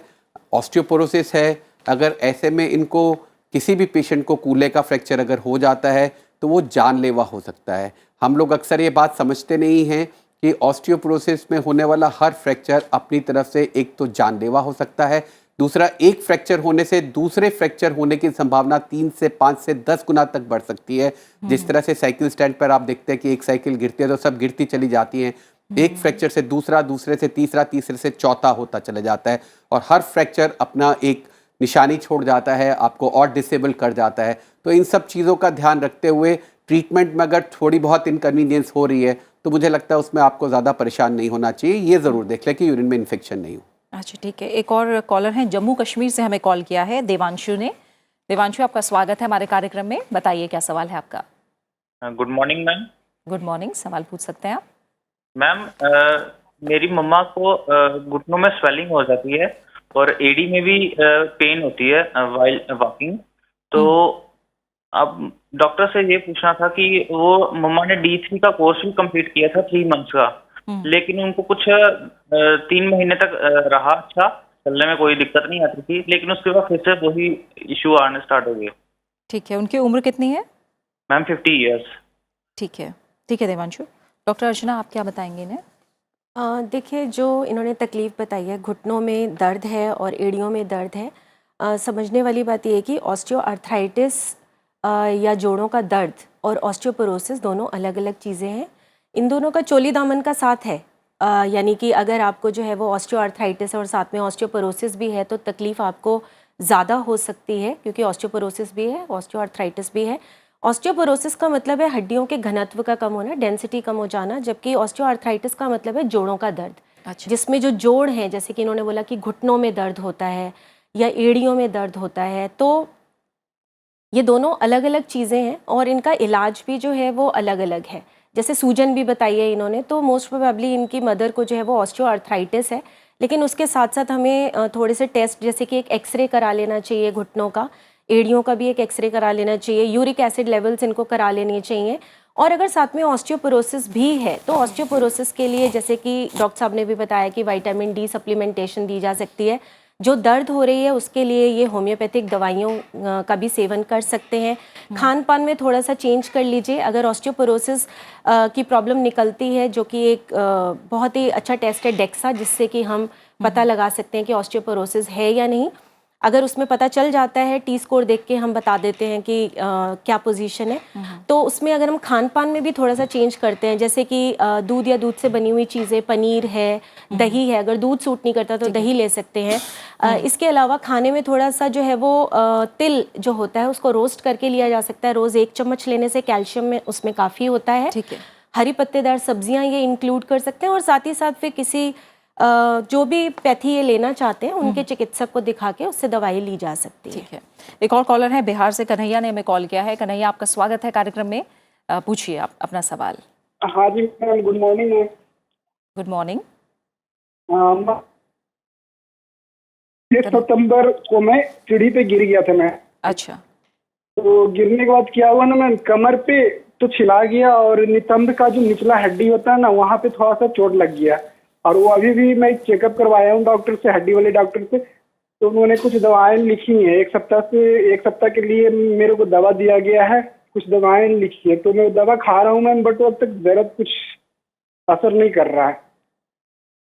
ऑस्टियोपोरोसिस है, अगर ऐसे में इनको किसी भी पेशेंट को कूल्हे का फ्रैक्चर अगर हो जाता है तो वो जानलेवा हो सकता है। हम लोग अक्सर ये बात समझते नहीं हैं कि ऑस्टियोपोरोसिस में होने वाला हर फ्रैक्चर अपनी तरफ से एक तो जानलेवा हो सकता है, दूसरा एक फ्रैक्चर होने से दूसरे फ्रैक्चर होने की संभावना 3 से 5 से 10 गुना तक बढ़ सकती है। जिस तरह से साइकिल स्टैंड पर आप देखते हैं कि एक साइकिल गिरती है तो सब गिरती चली जाती हैं, एक फ्रैक्चर से दूसरा, दूसरे से तीसरा, तीसरे से चौथा होता चला जाता है और हर फ्रैक्चर अपना एक निशानी छोड़ जाता है, आपको और डिसेबल कर जाता है। तो इन सब चीज़ों का ध्यान रखते हुए ट्रीटमेंट में अगर थोड़ी बहुत इनकन्वीनियंस हो रही है तो मुझे लगता है उसमें आपको ज़्यादा परेशान नहीं होना चाहिए। ये ज़रूर देख लें कि यूरिन में इन्फेक्शन नहीं हो। अच्छा, ठीक है। एक और कॉलर हैं, जम्मू कश्मीर से हमें कॉल किया है देवांशु ने। देवांशु, आपका स्वागत है हमारे कार्यक्रम में। बताइए क्या सवाल है आपका। Good morning ma'am. Good morning, सवाल पूछ सकते हैं आप। मैम, मेरी मम्मा को घुटनों में स्वेलिंग हो जाती है और एडी में भी पेन होती है वाइल वॉकिंग। तो अब डॉक्टर से ये पूछना था कि वो मम्मा ने D3 का कोर्स भी कंप्लीट किया था 3 मंथ्स का, लेकिन उनको कुछ 3 महीने तक रहा, अच्छा चलने में कोई दिक्कत नहीं आती थी, लेकिन उसके बाद फिर से वही इशू आने स्टार्ट हो गए। ठीक है, उनकी उम्र कितनी है? Ma'am 50 years. ठीक है, ठीक है देवांशु। डॉक्टर अर्चना, आप क्या बताएंगे इन्हें? देखिए, जो इन्होंने तकलीफ़ बताई है, घुटनों में दर्द है और एड़ियों में दर्द है। समझने वाली बात यह है कि ऑस्टियोआर्थराइटिस या जोड़ों का दर्द और ऑस्टियोपोरोसिस दोनों अलग अलग चीज़ें हैं। इन दोनों का चोली दामन का साथ है, यानी कि अगर आपको जो है वो ऑस्टियोआर्थराइटिस और साथ में ऑस्टियोपोरोसिस भी है तो तकलीफ़ आपको ज़्यादा हो सकती है, क्योंकि ऑस्टियोपोरोसिस भी है, ऑस्टियोआर्थराइटिस भी है। ऑस्टियोपोरोसिस का मतलब है हड्डियों के घनत्व का कम होना, डेंसिटी कम हो जाना, जबकि ऑस्टियोआर्थराइटिस का मतलब है जोड़ों का दर्द। अच्छा। जिसमें जो जोड़ हैं, जैसे कि इन्होंने बोला कि घुटनों में दर्द होता है या एड़ियों में दर्द होता है, तो ये दोनों अलग अलग चीज़ें हैं और इनका इलाज भी जो है वो अलग अलग है। जैसे सूजन भी बताई है इन्होंने, तो मोस्ट प्रोबेबली इनकी मदर को जो है वो ऑस्टियोआर्थराइटिस है, लेकिन उसके साथ साथ हमें थोड़े से टेस्ट, जैसे कि एक एक्सरे करा लेना चाहिए घुटनों का, एड़ियों का भी एक एक्सरे करा लेना चाहिए, यूरिक एसिड लेवल्स इनको करा लेनी चाहिए। और अगर साथ में ऑस्टियोपोरोसिस भी है तो ऑस्टियोपोरोसिस के लिए, जैसे कि डॉक्टर साहब ने भी बताया कि विटामिन डी सप्लीमेंटेशन दी जा सकती है। जो दर्द हो रही है उसके लिए ये होम्योपैथिक दवाइयों का भी सेवन कर सकते हैं। खान पान में थोड़ा सा चेंज कर लीजिए। अगर ऑस्टियोपोरोसिस की प्रॉब्लम निकलती है, जो कि एक बहुत ही अच्छा टेस्ट है डेक्सा, जिससे कि हम पता लगा सकते हैं कि ऑस्टियोपोरोसिस है या नहीं। अगर उसमें पता चल जाता है, टी स्कोर देख के हम बता देते हैं कि क्या पोजीशन है, तो उसमें अगर हम खान पान में भी थोड़ा सा चेंज करते हैं, जैसे कि दूध या दूध से बनी हुई चीज़ें, पनीर है, दही है, अगर दूध सूट नहीं करता तो दही ले सकते हैं। इसके अलावा खाने में थोड़ा सा जो है वो तिल जो होता है उसको रोस्ट करके लिया जा सकता है। रोज़ 1 चम्मच लेने से कैल्शियम में उसमें काफ़ी होता है। ठीक है। हरी पत्तेदार सब्जियां ये इंक्लूड कर सकते हैं और साथ ही साथ फिर किसी जो भी पैथी ये लेना चाहते हैं उनके चिकित्सक को दिखा के उससे दवाई ली जा सकती है। ठीक है। एक और कॉलर है बिहार से, कन्हैया ने हमें कॉल किया है। कन्हैया, आपका स्वागत है कार्यक्रम में। पूछिए आप अपना सवाल। हाँ जी ma'am, good morning ma'am. Good morning. 6 सितंबर को मैं सीढ़ी पे गिर गया था मैं। अच्छा। तो गिरने के बाद क्या हुआ ना मैम, कमर पे तो छिला गया और नितंब का जो निचला हड्डी होता है ना, वहाँ पे थोड़ा सा चोट लग गया। और वो अभी भी मैं चेकअप करवाया हूँ डॉक्टर से, हड्डी वाले डॉक्टर से। तो उन्होंने कुछ दवाएं लिखी हैं, 1 सप्ताह के लिए मेरे को दवा दिया गया है, कुछ दवाएं लिखी है। तो मैं दवा खा रहा हूँ मैम, बट अब तक दर्द कुछ असर नहीं कर रहा है।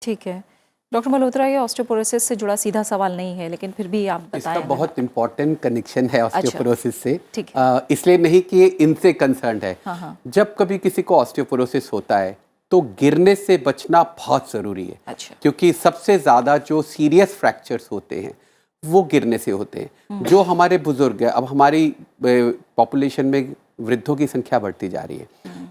ठीक है डॉक्टर मल्होत्रा, ये ऑस्टियोपोरोसिस से जुड़ा सीधा सवाल नहीं है, लेकिन फिर भी आप बताएं। इसका बहुत इंपॉर्टेंट कनेक्शन है ऑस्टियोपोरोसिस से। ठीक है। इसलिए नहीं कि ये इनसे कंसर्न है। हाँ। जब कभी किसी को ऑस्टियोपोरोसिस होता है तो गिरने से बचना बहुत ज़रूरी है। अच्छा। क्योंकि सबसे ज़्यादा जो सीरियस फ्रैक्चर्स होते हैं वो गिरने से होते हैं। जो हमारे बुजुर्ग हैं, अब हमारी पॉपुलेशन में वृद्धों की संख्या बढ़ती जा रही है।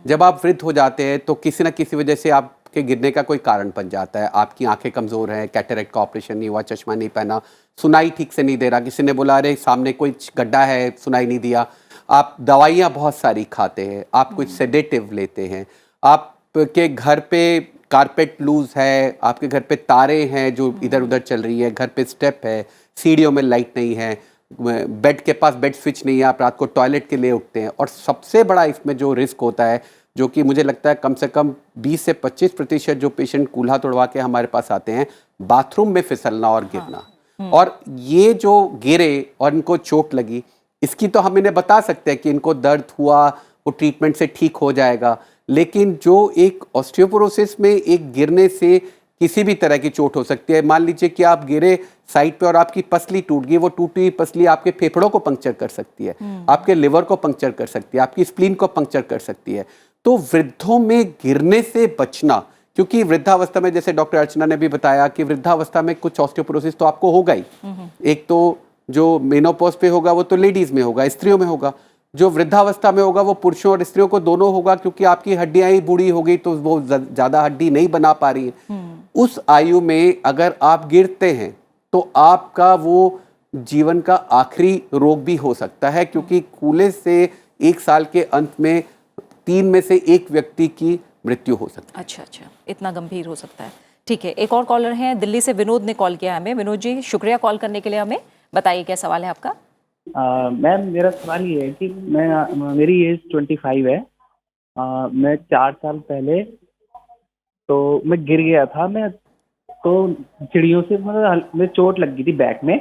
जब आप वृद्ध हो जाते हैं तो किसी न किसी वजह से आप आपके गिरने का कोई कारण बन जाता है। आपकी आंखें कमज़ोर हैं, कैटरेक्ट का ऑपरेशन नहीं हुआ, चश्मा नहीं पहना, सुनाई ठीक से नहीं दे रहा, किसी ने बोला अरे सामने कोई गड्ढा है, सुनाई नहीं दिया, आप दवाइयाँ बहुत सारी खाते हैं, आप कुछ सेडेटिव लेते हैं, आपके घर पे कारपेट लूज है, आपके घर पे तारे हैं जो इधर उधर चल रही है, घर पे स्टेप है, सीढ़ियों में लाइट नहीं है, बेड के पास बेड स्विच नहीं है, आप रात को टॉयलेट के लिए उठते हैं। और सबसे बड़ा इसमें जो रिस्क होता है, जो कि मुझे लगता है कम से कम 20 से 25% जो पेशेंट कूल्हा तोड़वा के हमारे पास आते हैं, बाथरूम में फिसलना और गिरना। और ये जो गिरे और इनको चोट लगी, इसकी तो हम इन्हें बता सकते हैं कि इनको दर्द हुआ, वो ट्रीटमेंट से ठीक हो जाएगा, लेकिन जो एक ऑस्टियोपोरोसिस में एक गिरने से किसी भी तरह की चोट हो सकती है। मान लीजिए कि आप गिरे साइड पे और आपकी पसली टूट गई, वो टूटी हुई पसली आपके फेफड़ों को पंक्चर कर सकती है, आपके लिवर को पंक्चर कर सकती है, आपकी स्प्लीन को पंक्चर कर सकती है। तो वृद्धों में गिरने से बचना, क्योंकि वृद्धावस्था में जैसे डॉक्टर अर्चना ने भी बताया कि वृद्धावस्था में कुछ ऑस्टियोपोरोसिस तो आपको होगा ही। एक तो जो मेनोपॉज पे होगा वो तो लेडीज में होगा, स्त्रियों में होगा। जो वृद्धावस्था में होगा वो पुरुषों और स्त्रियों को दोनों होगा, क्योंकि आपकी हड्डियां ही बूढ़ी हो गई तो वो ज्यादा हड्डी नहीं बना पा रही है। उस आयु में अगर आप गिरते हैं तो आपका वो जीवन का आखिरी रोग भी हो सकता है, क्योंकि कूले से 1 साल के अंत में 3 में से 1 व्यक्ति की मृत्यु हो सकती है। अच्छा, इतना गंभीर हो सकता है। ठीक है, एक और कॉलर हैं दिल्ली से, विनोद ने कॉल किया हमें। विनोद जी, शुक्रिया कॉल करने के लिए हमें। बताइए क्या सवाल है आपका? मैम, मेरा सवाल ये है कि मेरी एज 25 है। मैं 4 साल पहले तो मैं गिर गया था। मैं तो चिड़ियों से मुझे चोट लग गई थी बैक में,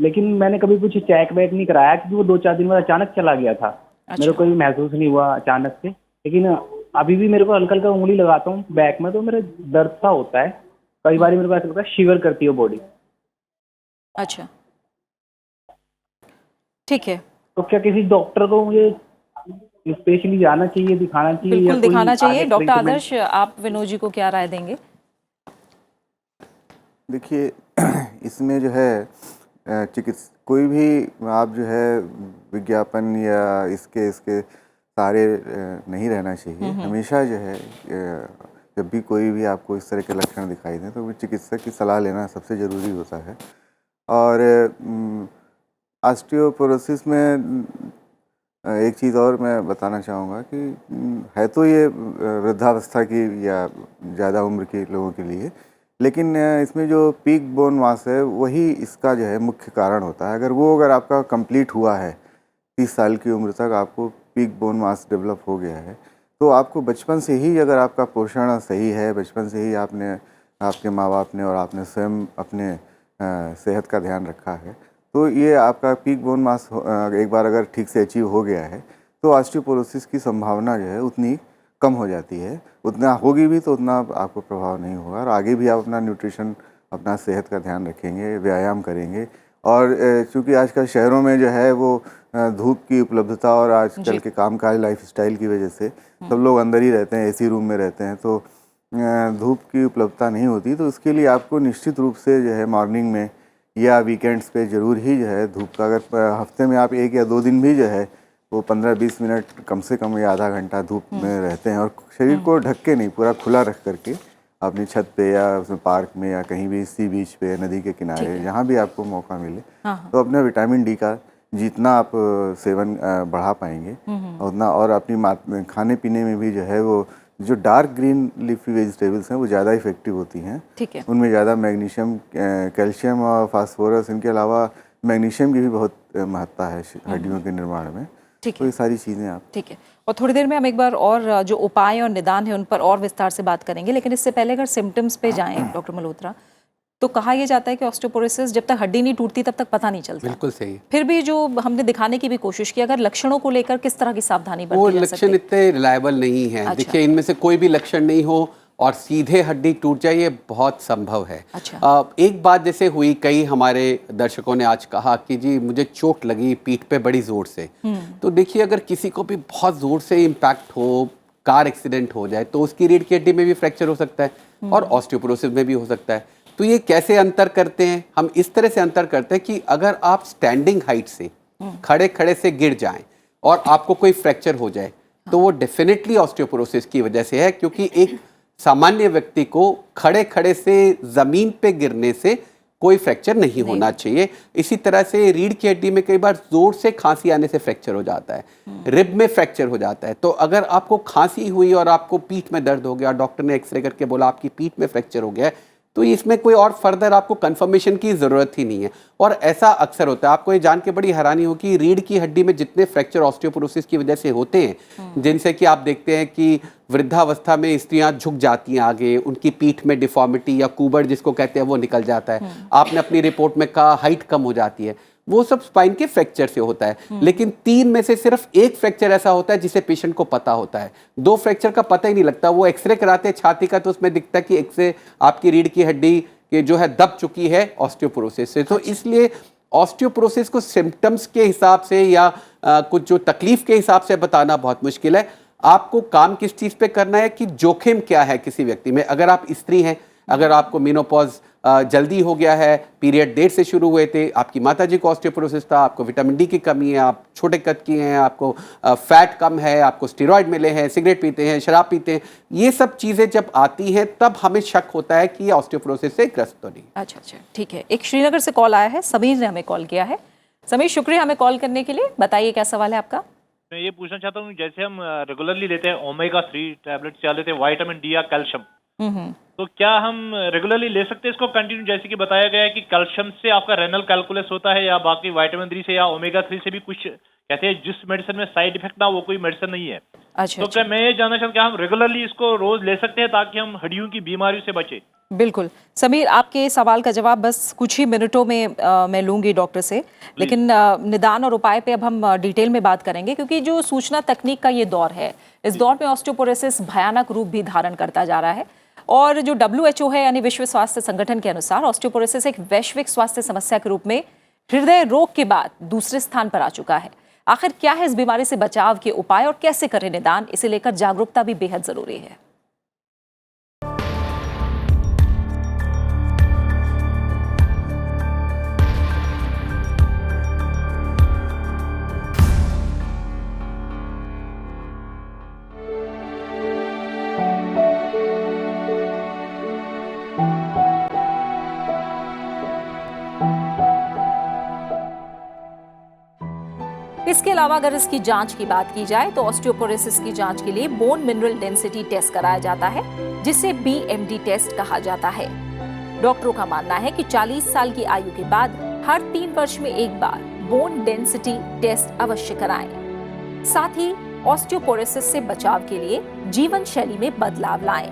लेकिन मैंने कभी कुछ चेक बैक नहीं कराया, क्योंकि वो 2-4 दिन बाद अचानक चला गया था। मेरे को कोई महसूस नहीं हुआ अचानक से, लेकिन अभी भी मेरे को हल्का हल्का उंगली लगाता हूँ बैक में तो मेरे दर्द सा होता है। कई बार मेरे को ऐसा लगता है शिवर करती है बॉडी। अच्छा, ठीक है। तो क्या किसी डॉक्टर को मुझे स्पेशली जाना चाहिए, दिखाना चाहिए? बिल्कुल दिखाना चाहिए। Doctor treatment? आदर्श, आप विनोद जी को क्या राय देंगे? देखिए, इसमें जो है कोई भी आप जो है विज्ञापन या इसके सहारे नहीं रहना चाहिए। हमेशा जो है जब भी कोई भी आपको इस तरह के लक्षण दिखाई दें तो चिकित्सक की सलाह लेना सबसे ज़रूरी होता है। और ऑस्टियोपोरोसिस में एक चीज़ और मैं बताना चाहूँगा कि है तो ये वृद्धावस्था की या ज़्यादा उम्र के लोगों के लिए, लेकिन इसमें जो पीक बोन मास है वही इसका जो है मुख्य कारण होता है। अगर आपका कंप्लीट हुआ है, 30 साल की उम्र तक आपको पीक बोन मास डेवलप हो गया है, तो आपको बचपन से ही अगर आपका पोषण सही है, बचपन से ही आपके माँ बाप ने और आपने स्वयं अपने सेहत का ध्यान रखा है, तो ये आपका पीक बोन मास एक बार अगर ठीक से अचीव हो गया है तो ऑस्टियोपोरोसिस की संभावना जो है उतनी कम हो जाती है। उतना होगी भी तो उतना आपको प्रभाव नहीं होगा, और आगे भी आप अपना न्यूट्रिशन, अपना सेहत का ध्यान रखेंगे, व्यायाम करेंगे। और चूँकि आजकल शहरों में जो है वो धूप की उपलब्धता और आजकल के कामकाज लाइफस्टाइल की वजह से सब लोग अंदर ही रहते हैं, एसी रूम में रहते हैं, तो धूप की उपलब्धता नहीं होती। तो उसके लिए आपको निश्चित रूप से जो है मॉर्निंग में या वीकेंड्स पे ज़रूर ही जो है धूप का, अगर हफ्ते में आप 1 या 2 दिन भी जो है वो 15-20 मिनट कम से कम या आधा घंटा धूप में रहते हैं, और शरीर को ढक के नहीं, पूरा खुला रख करके अपनी छत पे या उसमें पार्क में या कहीं भी सी बीच पे, नदी के किनारे, जहाँ भी आपको मौका मिले, तो अपने विटामिन डी का जितना आप सेवन बढ़ा पाएंगे उतना, और अपनी खाने पीने में भी जो है वो जो डार्क ग्रीन लीफी वेजिटेबल्स हैं वो ज़्यादा इफेक्टिव होती हैं। ठीक है। उनमें ज़्यादा मैग्नीशियम, कैल्शियम और फास्फोरस, इनके अलावा मैग्नीशियम की भी बहुत महत्ता है हड्डियों के निर्माण में। तो ये सारी चीज़ें आप। ठीक है, और थोड़ी देर में हम एक बार और जो उपाय और निदान है उन पर और विस्तार से बात करेंगे, लेकिन इससे पहले अगर सिम्टम्स पे जाएं डॉक्टर मल्होत्रा, तो कहा यह जाता है कि ऑस्टियोपोरोसिस जब तक हड्डी नहीं टूटती तब तक पता नहीं चलता। बिल्कुल सही। फिर भी जो हमने दिखाने की भी कोशिश की, अगर लक्षणों को लेकर किस तरह की सावधानी बरती वो जा सकती है? लक्षण इतने रिलायबल नहीं है। अच्छा। देखिए, इनमें से कोई भी लक्षण नहीं हो और सीधे हड्डी टूट जाए, ये बहुत संभव है। अच्छा। एक बात जैसे हुई, कई हमारे दर्शकों ने आज कहा कि जी मुझे चोट लगी पीठ पे बड़ी जोर से। तो देखिए, अगर किसी को भी बहुत जोर से इम्पैक्ट हो, कार एक्सीडेंट हो जाए, तो उसकी रीढ़ की हड्डी में भी फ्रैक्चर हो सकता है और ऑस्टियोपोरोसिस में भी हो सकता है। तो ये कैसे अंतर करते हैं? हम इस तरह से अंतर करते हैं कि अगर आप स्टैंडिंग हाइट से, खड़े खड़े से गिर जाएं और आपको कोई फ्रैक्चर हो जाए, तो वो डेफिनेटली ऑस्टियोपोरोसिस की वजह से है, क्योंकि एक सामान्य व्यक्ति को खड़े खड़े से ज़मीन पे गिरने से कोई फ्रैक्चर नहीं होना चाहिए। इसी तरह से रीढ़ की हड्डी में कई बार जोर से खांसी आने से फ्रैक्चर हो जाता है, रिब में फ्रैक्चर हो जाता है। तो अगर आपको खांसी हुई और आपको पीठ में दर्द हो गया, डॉक्टर ने एक्सरे करके बोला आपकी पीठ में फ्रैक्चर हो गया है, तो इसमें कोई और फर्दर आपको कंफर्मेशन की ज़रूरत ही नहीं है। और ऐसा अक्सर होता है, आपको ये जान के बड़ी हैरानी हो कि रीढ़ की हड्डी में जितने फ्रैक्चर ऑस्टियोपोरोसिस की वजह से होते हैं, जिनसे कि आप देखते हैं कि वृद्धावस्था में स्त्रियां झुक जाती हैं आगे, उनकी पीठ में डिफॉर्मिटी या कुबड़ जिसको कहते हैं वो निकल जाता है, आपने अपनी रिपोर्ट में कहा हाइट कम हो जाती है, वो सब स्पाइन के फ्रैक्चर से होता है। लेकिन 3 में से सिर्फ एक फ्रैक्चर ऐसा होता है जिसे पेशेंट को पता होता है, 2 फ्रैक्चर का पता ही नहीं लगता। वो एक्सरे कराते हैं छाती का तो उसमें दिखता है कि एक से आपकी रीढ़ की हड्डी के जो है दब चुकी है ऑस्टियोपोरोसिस से। तो इसलिए ऑस्टियोपोरोसिस को सिम्टम्स के हिसाब से या कुछ जो तकलीफ के हिसाब से बताना बहुत मुश्किल है। आपको काम किस चीज़ पे करना है कि जोखिम क्या है किसी व्यक्ति में। अगर आप स्त्री हैं, अगर आपको मेनोपॉज जल्दी हो गया है, पीरियड देर से शुरू हुए थे, आपकी माताजी को ऑस्टियोपोरोसिस था, आपको विटामिन डी की कमी है, आप छोटे कद की हैं, आपको फैट कम है, आपको स्टेरॉइड मिले हैं, सिगरेट पीते हैं, शराब पीते हैं, ये सब चीज़ें जब आती हैं तब हमें शक होता है कि ये ऑस्टियोपोरोसिस से ग्रस्त तो नहीं। अच्छा, ठीक है। एक श्रीनगर से कॉल आया है, समीर ने हमें कॉल किया है। समीर, शुक्रिया हमें कॉल करने के लिए। बताइए क्या सवाल है आपका। मैं ये पूछना चाहता हूँ, जैसे हम रेगुलरली लेते हैं ओमेगा 3 टैबलेट्स या लेते हैं विटामिन डी या कैल्शियम, तो क्या हम रेगुलरली ले सकते हैं इसको कंटिन्यू? जैसे कि बताया गया है कि कैल्शियम से आपका रेनल कैलकुलस होता है, या बाकी विटामिन डी से या ओमेगा 3 से भी कुछ कहते हैं जिस मेडिसिन में साइड इफेक्ट ना, वो कोई मेडिसिन नहीं है। अच्छा, तो क्या मैं ये जानना चाहता हूँ, क्या हम रेगुलरली इसको रोज ले सकते हैं ताकि हम हड्डियों की बीमारियों से बचे? बिल्कुल समीर, आपके सवाल का जवाब बस कुछ ही मिनटों में मैं लूंगी डॉक्टर से, लेकिन निदान और उपाय पे अब हम डिटेल में बात करेंगे, क्योंकि जो सूचना तकनीक का ये दौर है, इस दौर में ऑस्टियोपोरोसिस भयानक रूप भी धारण करता जा रहा है। और जो WHO है यानी विश्व स्वास्थ्य संगठन के अनुसार ऑस्टियोपोरोसिस एक वैश्विक स्वास्थ्य समस्या के रूप में हृदय रोग के बाद दूसरे स्थान पर आ चुका है। आखिर क्या है इस बीमारी से बचाव के उपाय और कैसे करें निदान, इसे लेकर जागरूकता भी बेहद जरूरी है। इसके अलावा अगर इसकी जांच की बात की जाए तो ऑस्टियोपोरोसिस की जांच के लिए बोन मिनरल डेंसिटी टेस्ट कराया जाता है, जिसे BMD टेस्ट कहा जाता है। डॉक्टरों का मानना है कि 40 साल की आयु के बाद हर 3 वर्ष में एक बार बोन डेंसिटी टेस्ट अवश्य कराएं। साथ ही ऑस्टियोपोरोसिस से बचाव के लिए जीवन शैली में बदलाव लाएं,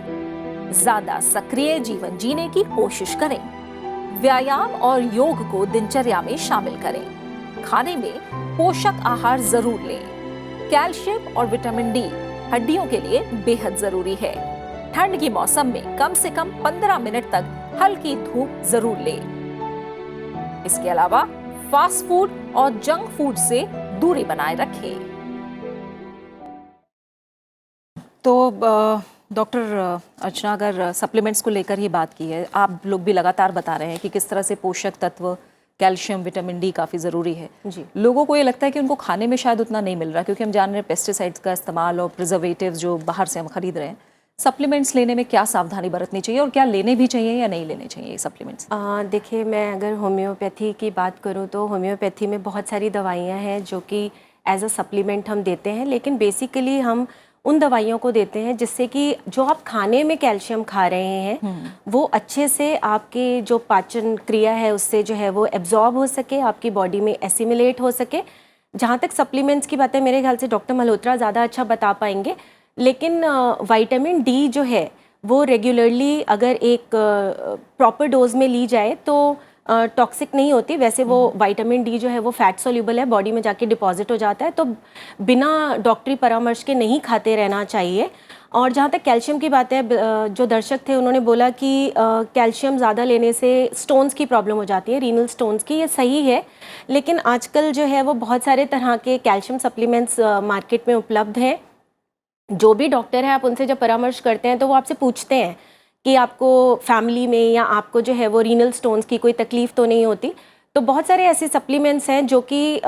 ज्यादा सक्रिय जीवन जीने की कोशिश करें, व्यायाम और योग को दिनचर्या में शामिल करें, खाने में पोषक आहार जरूर लें। कैल्शियम और विटामिन डी हड्डियों के लिए बेहद जरूरी है। ठंड के मौसम में कम से कम 15 मिनट तक हल्की धूप जरूर लें। इसके अलावा फास्ट फूड और जंक फूड से दूरी बनाए रखें। तो डॉक्टर अर्चना, अगर सप्लीमेंट्स को लेकर ही बात की है, आप लोग भी लगातार बता रहे हैं कि किस तरह से पोषक तत्व कैल्शियम, विटामिन डी काफ़ी ज़रूरी है जी। लोगों को ये लगता है कि उनको खाने में शायद उतना नहीं मिल रहा, क्योंकि हम जान रहे हैं पेस्टिसाइड्स का इस्तेमाल और प्रिजर्वेटिव्स जो बाहर से हम खरीद रहे हैं। सप्लीमेंट्स लेने में क्या सावधानी बरतनी चाहिए और क्या लेने भी चाहिए या नहीं लेने चाहिए सप्लीमेंट्स? देखिए, मैं अगर होम्योपैथी की बात करूँ तो होम्योपैथी में बहुत सारी दवाइयाँ हैं जो कि एज अ सप्लीमेंट हम देते हैं, लेकिन बेसिकली हम उन दवाइयों को देते हैं जिससे कि जो आप खाने में कैल्शियम खा रहे हैं वो अच्छे से आपके जो पाचन क्रिया है उससे जो है वो एब्जॉर्ब हो सके, आपकी बॉडी में एसिमिलेट हो सके। जहाँ तक सप्लीमेंट्स की बात है, मेरे ख्याल से डॉक्टर मल्होत्रा ज़्यादा अच्छा बता पाएंगे, लेकिन विटामिन डी जो है वो रेगुलरली अगर एक प्रॉपर डोज में ली जाए तो टॉक्सिक नहीं होती। वैसे वो विटामिन डी जो है वो फैट सोल्यूबल है, बॉडी में जाके डिपॉजिट हो जाता है, तो बिना डॉक्टरी परामर्श के नहीं खाते रहना चाहिए। और जहाँ तक कैल्शियम की बात है, जो दर्शक थे उन्होंने बोला कि कैल्शियम ज़्यादा लेने से स्टोन्स की प्रॉब्लम हो जाती है, रीनल स्टोन्स की। ये सही है, लेकिन आजकल जो है वो बहुत सारे तरह के कैल्शियम सप्लीमेंट्स मार्केट में उपलब्ध हैं। जो भी डॉक्टर है, आप उनसे जब परामर्श करते हैं तो वो आपसे पूछते हैं कि आपको फैमिली में या आपको जो है वो रीनल स्टोन्स की कोई तकलीफ़ तो नहीं होती। तो बहुत सारे ऐसे सप्लीमेंट्स हैं जो कि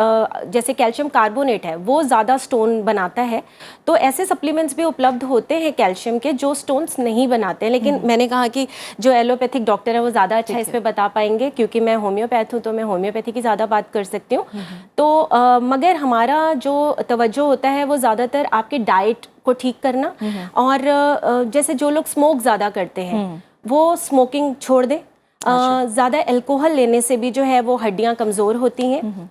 जैसे कैल्शियम कार्बोनेट है वो ज़्यादा स्टोन बनाता है, तो ऐसे सप्लीमेंट्स भी उपलब्ध होते हैं कैल्शियम के जो स्टोन्स नहीं बनाते हैं। लेकिन मैंने कहा कि जो एलोपैथिक डॉक्टर है वो ज़्यादा अच्छा इस पर बता पाएंगे, क्योंकि मैं होम्योपैथ हूँ तो मैं होम्योपैथी की ज़्यादा बात कर सकती हूँ। तो मगर हमारा जो तवज्जो होता है वो ज़्यादातर आपके डाइट को ठीक करना, और जैसे जो लोग स्मोक ज़्यादा करते हैं वो स्मोकिंग छोड़ दें। ज़्यादा अल्कोहल लेने से भी जो है वो हड्डियां कमज़ोर होती हैं।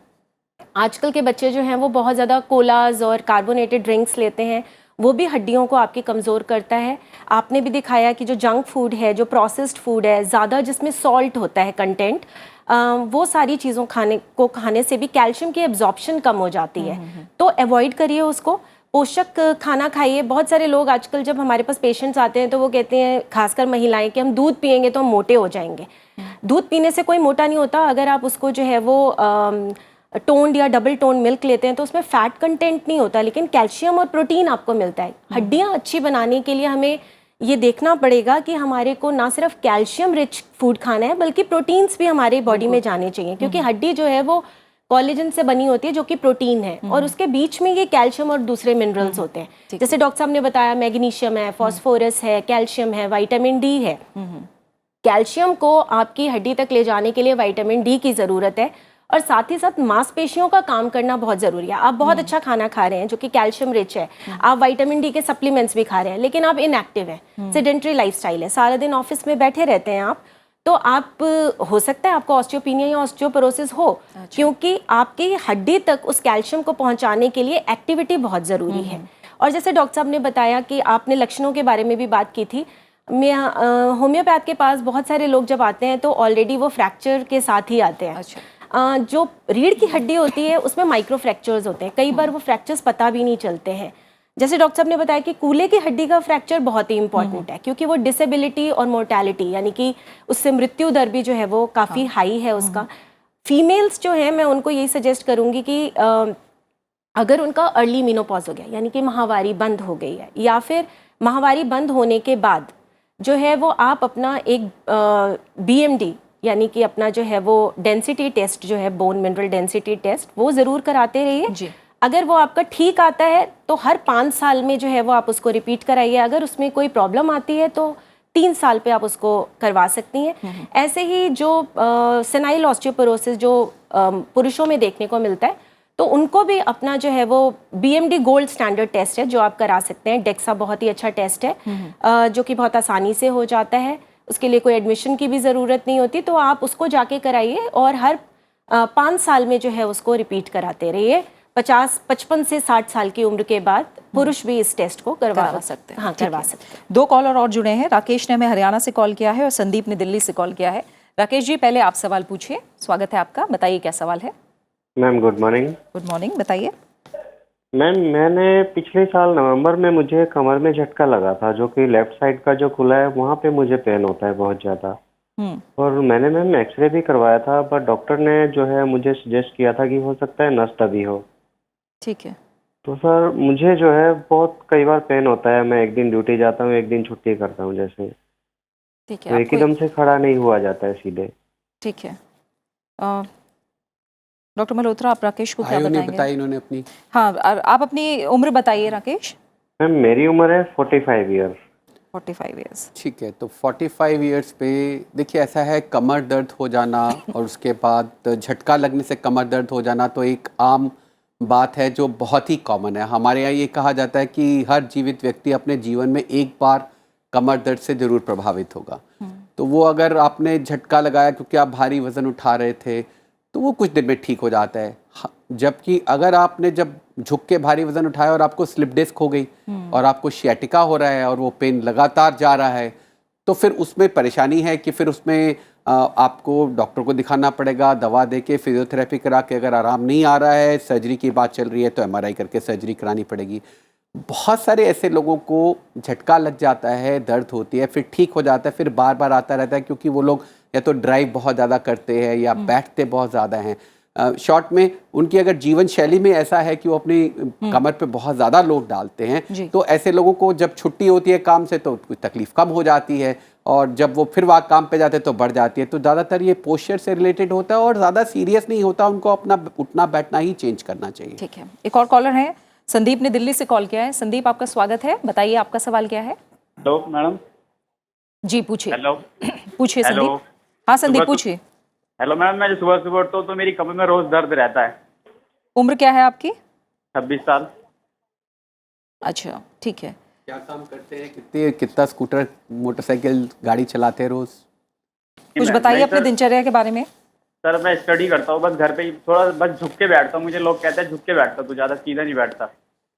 आजकल के बच्चे जो हैं वो बहुत ज़्यादा कोलाज और कार्बोनेटेड ड्रिंक्स लेते हैं, वो भी हड्डियों को आपकी कमज़ोर करता है। आपने भी दिखाया कि जो जंक फूड है, जो प्रोसेस्ड फूड है, ज़्यादा जिसमें सॉल्ट होता है कंटेंट, वो सारी चीज़ों खाने से भी कैल्शियम की एब्जॉर्प्शन कम हो जाती है, तो अवॉइड करिए उसको। पोषक खाना खाइए। बहुत सारे लोग आजकल जब हमारे पास पेशेंट्स आते हैं तो वो कहते हैं, खासकर महिलाएं, कि हम दूध पिएंगे तो हम मोटे हो जाएंगे। दूध पीने से कोई मोटा नहीं होता। अगर आप उसको जो है वो टोन्ड या डबल टोन मिल्क लेते हैं तो उसमें फैट कंटेंट नहीं होता, लेकिन कैल्शियम और प्रोटीन आपको मिलता है। हड्डियां अच्छी बनाने के लिए हमें ये देखना पड़ेगा कि हमारे को ना सिर्फ कैल्शियम रिच फूड खाना है बल्कि प्रोटीन्स भी हमारे बॉडी में जाने चाहिए, क्योंकि हड्डी जो है वो कोलेजन से बनी होती है जो कि प्रोटीन है, और उसके बीच में ये कैल्शियम और दूसरे मिनरल्स होते हैं। जैसे डॉक्टर साहब ने बताया, मैग्नीशियम है, फास्फोरस है, कैल्शियम है, विटामिन डी है। कैल्शियम को आपकी हड्डी तक ले जाने के लिए विटामिन डी की ज़रूरत है, और साथ ही साथ मांसपेशियों का काम करना बहुत ज़रूरी है। आप बहुत अच्छा खाना खा रहे हैं जो कि कैल्शियम रिच है, आप विटामिन डी के सप्लीमेंट्स भी खा रहे हैं, लेकिन आप इनएक्टिव हैं, सेडेंटरी लाइफस्टाइल है, सारा दिन ऑफिस में बैठे रहते हैं आप, तो आप हो सकता है आपको ऑस्टियोपीनिया या ऑस्टियोपोरोसिस हो। क्योंकि आपकी हड्डी तक उस कैल्शियम को पहुंचाने के लिए एक्टिविटी बहुत ज़रूरी है। और जैसे डॉक्टर साहब ने बताया कि आपने लक्षणों के बारे में भी बात की थी, मैं होम्योपैथ के पास बहुत सारे लोग जब आते हैं तो ऑलरेडी वो फ्रैक्चर के साथ ही आते हैं। जो रीढ़ की हड्डी होती है उसमें माइक्रो फ्रैक्चर्स होते हैं, कई बार वो फ्रैक्चर्स पता भी नहीं चलते हैं। जैसे डॉक्टर साहब ने बताया कि कूल्हे की हड्डी का फ्रैक्चर बहुत ही इंपॉर्टेंट है, क्योंकि वो डिसेबिलिटी और मोर्टेलिटी यानी कि उससे मृत्यु दर भी जो है वो काफ़ी हाई है उसका। फीमेल्स जो है मैं उनको यही सजेस्ट करूँगी कि अगर उनका अर्ली मीनोपॉज हो गया यानी कि माहवारी बंद हो गई है, या फिर माहवारी बंद होने के बाद जो है वो आप अपना एक BMD यानी कि अपना जो है वो डेंसिटी टेस्ट जो है, बोन मिनरल डेंसिटी टेस्ट, वो ज़रूर कराते रहिए। अगर वो आपका ठीक आता है तो हर 5 साल में जो है वो आप उसको रिपीट कराइए। अगर उसमें कोई प्रॉब्लम आती है तो 3 साल पे आप उसको करवा सकती हैं। ऐसे ही जो सेनाइल ऑस्टियोपोरोसिस जो पुरुषों में देखने को मिलता है, तो उनको भी अपना जो है वो BMD गोल्ड स्टैंडर्ड टेस्ट है जो आप करा सकते हैं। डेक्सा बहुत ही अच्छा टेस्ट है जो कि बहुत आसानी से हो जाता है, उसके लिए कोई एडमिशन की भी ज़रूरत नहीं होती, तो आप उसको जाके कराइए और हर 5 साल में जो है उसको रिपीट कराते रहिए। 55 से 60 साल की उम्र के बाद पुरुष भी इस टेस्ट को करवा सकते हैं। हाँ, करवा सकते हैं। 2 कॉलर और जुड़े हैं। राकेश ने हमें हरियाणा से कॉल किया है और संदीप ने दिल्ली से कॉल किया है। राकेश जी, पहले आप सवाल पूछिए। स्वागत है आपका, बताइए क्या सवाल है। Ma'am good morning. Good morning, बताइए। मैम मैंने पिछले साल नवंबर में मुझे कमर में झटका लगा था, जो कि लेफ्ट साइड का जो खुला है वहाँ पे मुझे पेन होता है बहुत ज़्यादा। और मैंने मैम एक्सरे भी करवाया था, पर डॉक्टर ने जो है मुझे सजेस्ट किया था कि हो सकता है नस दबी हो। ठीक है। तो सर मुझे जो है बहुत कई बार पेन होता है, मैं एक दिन ड्यूटी जाता हूँ, एक दिन छुट्टी करता हूँ जैसे, ठीक तो है। एकदम से खड़ा नहीं हुआ जाता है सीधे। ठीक है। डॉक्टर मल्होत्रा, आप राकेश को क्या बताएंगे? बताई इन्होंने अपनी। हाँ, आप अपनी उम्र बताइए राकेश। मैम मेरी उम्र है 45 ईयर। 45 ईयर्स। ठीक है, तो 45 ईयर्स पे देखिए ऐसा है, कमर दर्द हो जाना और उसके बाद झटका लगने से कमर दर्द हो जाना तो एक आम बात है जो बहुत ही कॉमन है। हमारे यहाँ ये कहा जाता है कि हर जीवित व्यक्ति अपने जीवन में एक बार कमर दर्द से ज़रूर प्रभावित होगा। तो वो अगर आपने झटका लगाया क्योंकि आप भारी वज़न उठा रहे थे तो वो कुछ दिन में ठीक हो जाता है। जबकि अगर आपने जब झुक के भारी वज़न उठाया और आपको स्लिप डिस्क हो गई और आपको शियाटिका हो रहा है और वो पेन लगातार जा रहा है, तो फिर उसमें परेशानी है कि फिर उसमें आपको डॉक्टर को दिखाना पड़ेगा, दवा दे के फिजियोथेरेपी करा के, अगर आराम नहीं आ रहा है, सर्जरी की बात चल रही है तो MRI करके सर्जरी करानी पड़ेगी। बहुत सारे ऐसे लोगों को झटका लग जाता है, दर्द होती है, फिर ठीक हो जाता है, फिर बार बार आता रहता है क्योंकि वो लोग या तो ड्राइव बहुत ज़्यादा करते हैं या बैठते बहुत ज़्यादा हैं। शॉर्ट में उनकी अगर जीवन शैली में ऐसा है कि वो अपनी कमर पे बहुत ज़्यादा लोड डालते हैं, तो ऐसे लोगों को जब छुट्टी होती है काम से तो कुछ तकलीफ कम हो जाती है और जब वो फिर वहाँ काम पे जाते हैं तो बढ़ जाती है। तो ज़्यादातर ये पोस्चर से रिलेटेड होता है और ज़्यादा सीरियस नहीं होता, उनको अपना उठना बैठना ही चेंज करना चाहिए। ठीक है, एक और कॉलर है, संदीप ने दिल्ली से कॉल किया है। संदीप, आपका स्वागत है, बताइए आपका सवाल क्या है। Hello madam. जी पूछिए। हेलो। पूछिए हेलो। संदीप। हाँ संदीप पूछिए। हेलो मैम, मैं सुबह सुबह उठता हूँ तो मेरी कमर में रोज दर्द रहता है। उम्र क्या है आपकी? 26 साल। अच्छा ठीक है। क्या काम करते हैं, कितना स्कूटर मोटरसाइकिल गाड़ी चलाते हैं रोज? कुछ बताइए अपने दिनचर्या के बारे में। सर मैं स्टडी करता हूँ, बस घर पे ही थोड़ा बस झुक के बैठता हूँ। मुझे लोग कहते हैं झुक के बैठता, तू ज्यादा सीधा नहीं बैठता।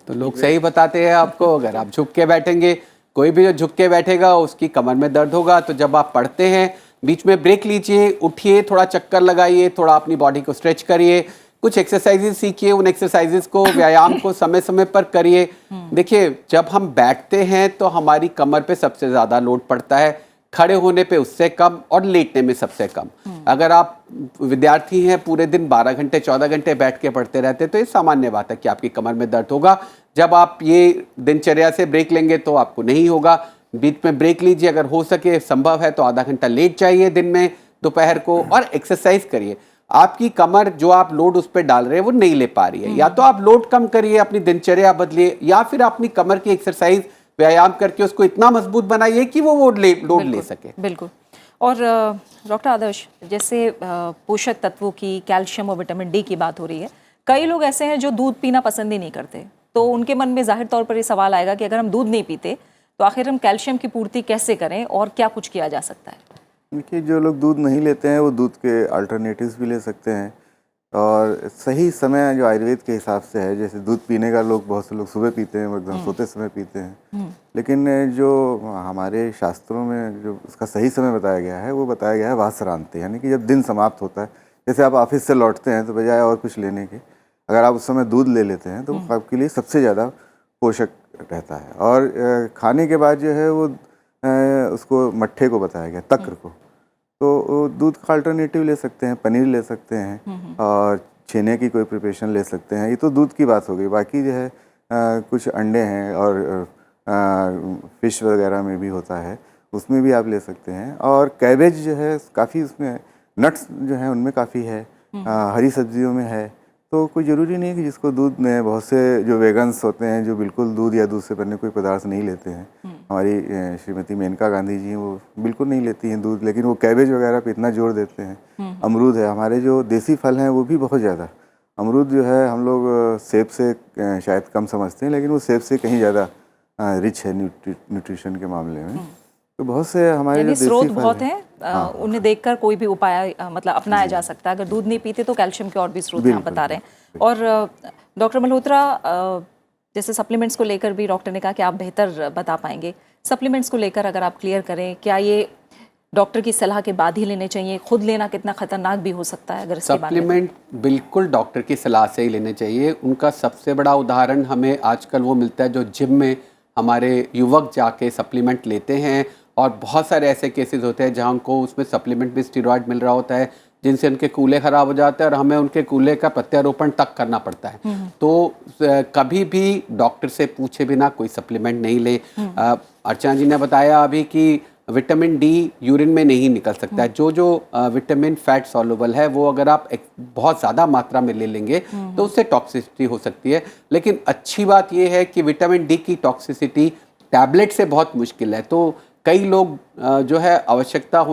तो लोग सही बताते हैं आपको, अगर आप झुक के बैठेंगे, कोई भी जो झुक के बैठेगा उसकी कमर में दर्द होगा। तो जब आप पढ़ते हैं बीच में ब्रेक लीजिए, उठिए, थोड़ा चक्कर लगाइए, थोड़ा अपनी बॉडी को स्ट्रेच करिए, कुछ एक्सरसाइजेस सीखिए, उन एक्सरसाइजेस को, व्यायाम को समय समय पर करिए। देखिए जब हम बैठते हैं तो हमारी कमर पे सबसे ज़्यादा लोड पड़ता है, खड़े होने पे उससे कम और लेटने में सबसे कम। अगर आप विद्यार्थी हैं, पूरे दिन 12 घंटे 14 घंटे बैठ के पढ़ते रहते हैं तो ये सामान्य बात है कि आपकी कमर में दर्द होगा। जब आप ये दिनचर्या से ब्रेक लेंगे तो आपको नहीं होगा। बीच में ब्रेक लीजिए, अगर हो सके संभव है तो आधा घंटा लेट जाइए दिन में दोपहर को, और एक्सरसाइज करिए। आपकी कमर जो आप लोड उस पर डाल रहे हैं वो नहीं ले पा रही है, या तो आप लोड कम करिए, अपनी दिनचर्या बदलिए, या फिर अपनी कमर की एक्सरसाइज व्यायाम करके उसको इतना मजबूत बनाइए कि वो लोड ले सके। बिल्कुल। और डॉक्टर आदर्श, जैसे पोषक तत्वों की, कैल्शियम और विटामिन डी की बात हो रही है, कई लोग ऐसे हैं जो दूध पीना पसंद ही नहीं करते, तो उनके मन में जाहिर तौर पर ये सवाल आएगा कि अगर हम दूध नहीं पीते तो आखिर हम कैल्शियम की पूर्ति कैसे करें और क्या कुछ किया जा सकता है? देखिए जो लोग दूध नहीं लेते हैं वो दूध के अल्टरनेटिव्स भी ले सकते हैं, और सही समय जो आयुर्वेद के हिसाब से है, जैसे दूध पीने का लोग बहुत से लोग सुबह पीते हैं, एकदम सोते समय पीते हैं, लेकिन जो हमारे शास्त्रों में जो उसका सही समय बताया गया है वो बताया गया है वासरांत, यानी कि जब दिन समाप्त होता है। जैसे आप ऑफिस से लौटते हैं तो बजाय और कुछ लेने के अगर आप उस समय दूध ले लेते हैं तो वो आपके लिए सबसे ज़्यादा पोषक रहता है। और खाने के बाद जो है वो उसको मट्ठे को बताया गया, तक्र को, तो दूध का अल्टरनेटिव ले सकते हैं, पनीर ले सकते हैं और छेने की कोई प्रिपरेशन ले सकते हैं। ये तो दूध की बात हो गई। बाकी जो है कुछ अंडे हैं और फिश वगैरह में भी होता है, उसमें भी आप ले सकते हैं। और कैबेज जो है काफ़ी, उसमें नट्स जो हैं उनमें काफ़ी है, हरी सब्जियों में है। तो कोई ज़रूरी नहीं है कि जिसको दूध में, बहुत से जो वेगन्स होते हैं जो बिल्कुल दूध या दूध से बने कोई पदार्थ नहीं लेते हैं, हमारी श्रीमती मेनका गांधी जी वो बिल्कुल नहीं लेती हैं दूध, लेकिन वो कैबेज वगैरह पे इतना जोर देते हैं। अमरूद है, हमारे जो देसी फल हैं वो भी बहुत ज़्यादा, अमरूद जो है हम लोग सेब से शायद कम समझते हैं, लेकिन वो सेब से कहीं ज़्यादा रिच है न्यूट्रिशन के मामले में। तो बहुत से हमारे जो स्रोत देसी फल बहुत हैं, उन्हें देखकर कोई भी उपाय मतलब अपनाया जा सकता है। अगर दूध नहीं पीते तो कैल्शियम के और भी स्रोत आप बता रहे हैं। और डॉक्टर मल्होत्रा, जैसे सप्लीमेंट्स को लेकर भी डॉक्टर ने कहा कि आप बेहतर बता पाएंगे। सप्लीमेंट्स को लेकर अगर आप क्लियर करें, क्या ये डॉक्टर की सलाह के बाद ही लेने चाहिए? खुद लेना कितना खतरनाक भी हो सकता है अगर इसके बारे में? सप्लीमेंट बिल्कुल डॉक्टर की सलाह से ही लेने चाहिए। उनका सबसे बड़ा उदाहरण हमें आजकल वो मिलता है जो जिम में हमारे युवक जाके सप्लीमेंट लेते हैं, और बहुत सारे ऐसे केसेस होते हैं जहाँ उनको उसमें सप्लीमेंट भी स्टेरॉइड मिल रहा होता है, जिनसे उनके कूल्हे ख़राब हो जाते हैं और हमें उनके कूल्हे का प्रत्यारोपण तक करना पड़ता है। तो कभी भी डॉक्टर से पूछे बिना कोई सप्लीमेंट नहीं ले। अर्चना जी ने बताया अभी कि विटामिन डी यूरिन में नहीं निकल सकता है। जो विटामिन फैट सॉल्युबल है वो अगर आप बहुत ज़्यादा मात्रा में ले लेंगे तो उससे टॉक्सिसिटी हो सकती है। लेकिन अच्छी बात यह है कि विटामिन डी की टॉक्सिसिटी टैबलेट से बहुत मुश्किल है। तो कई लोग जो है आवश्यकता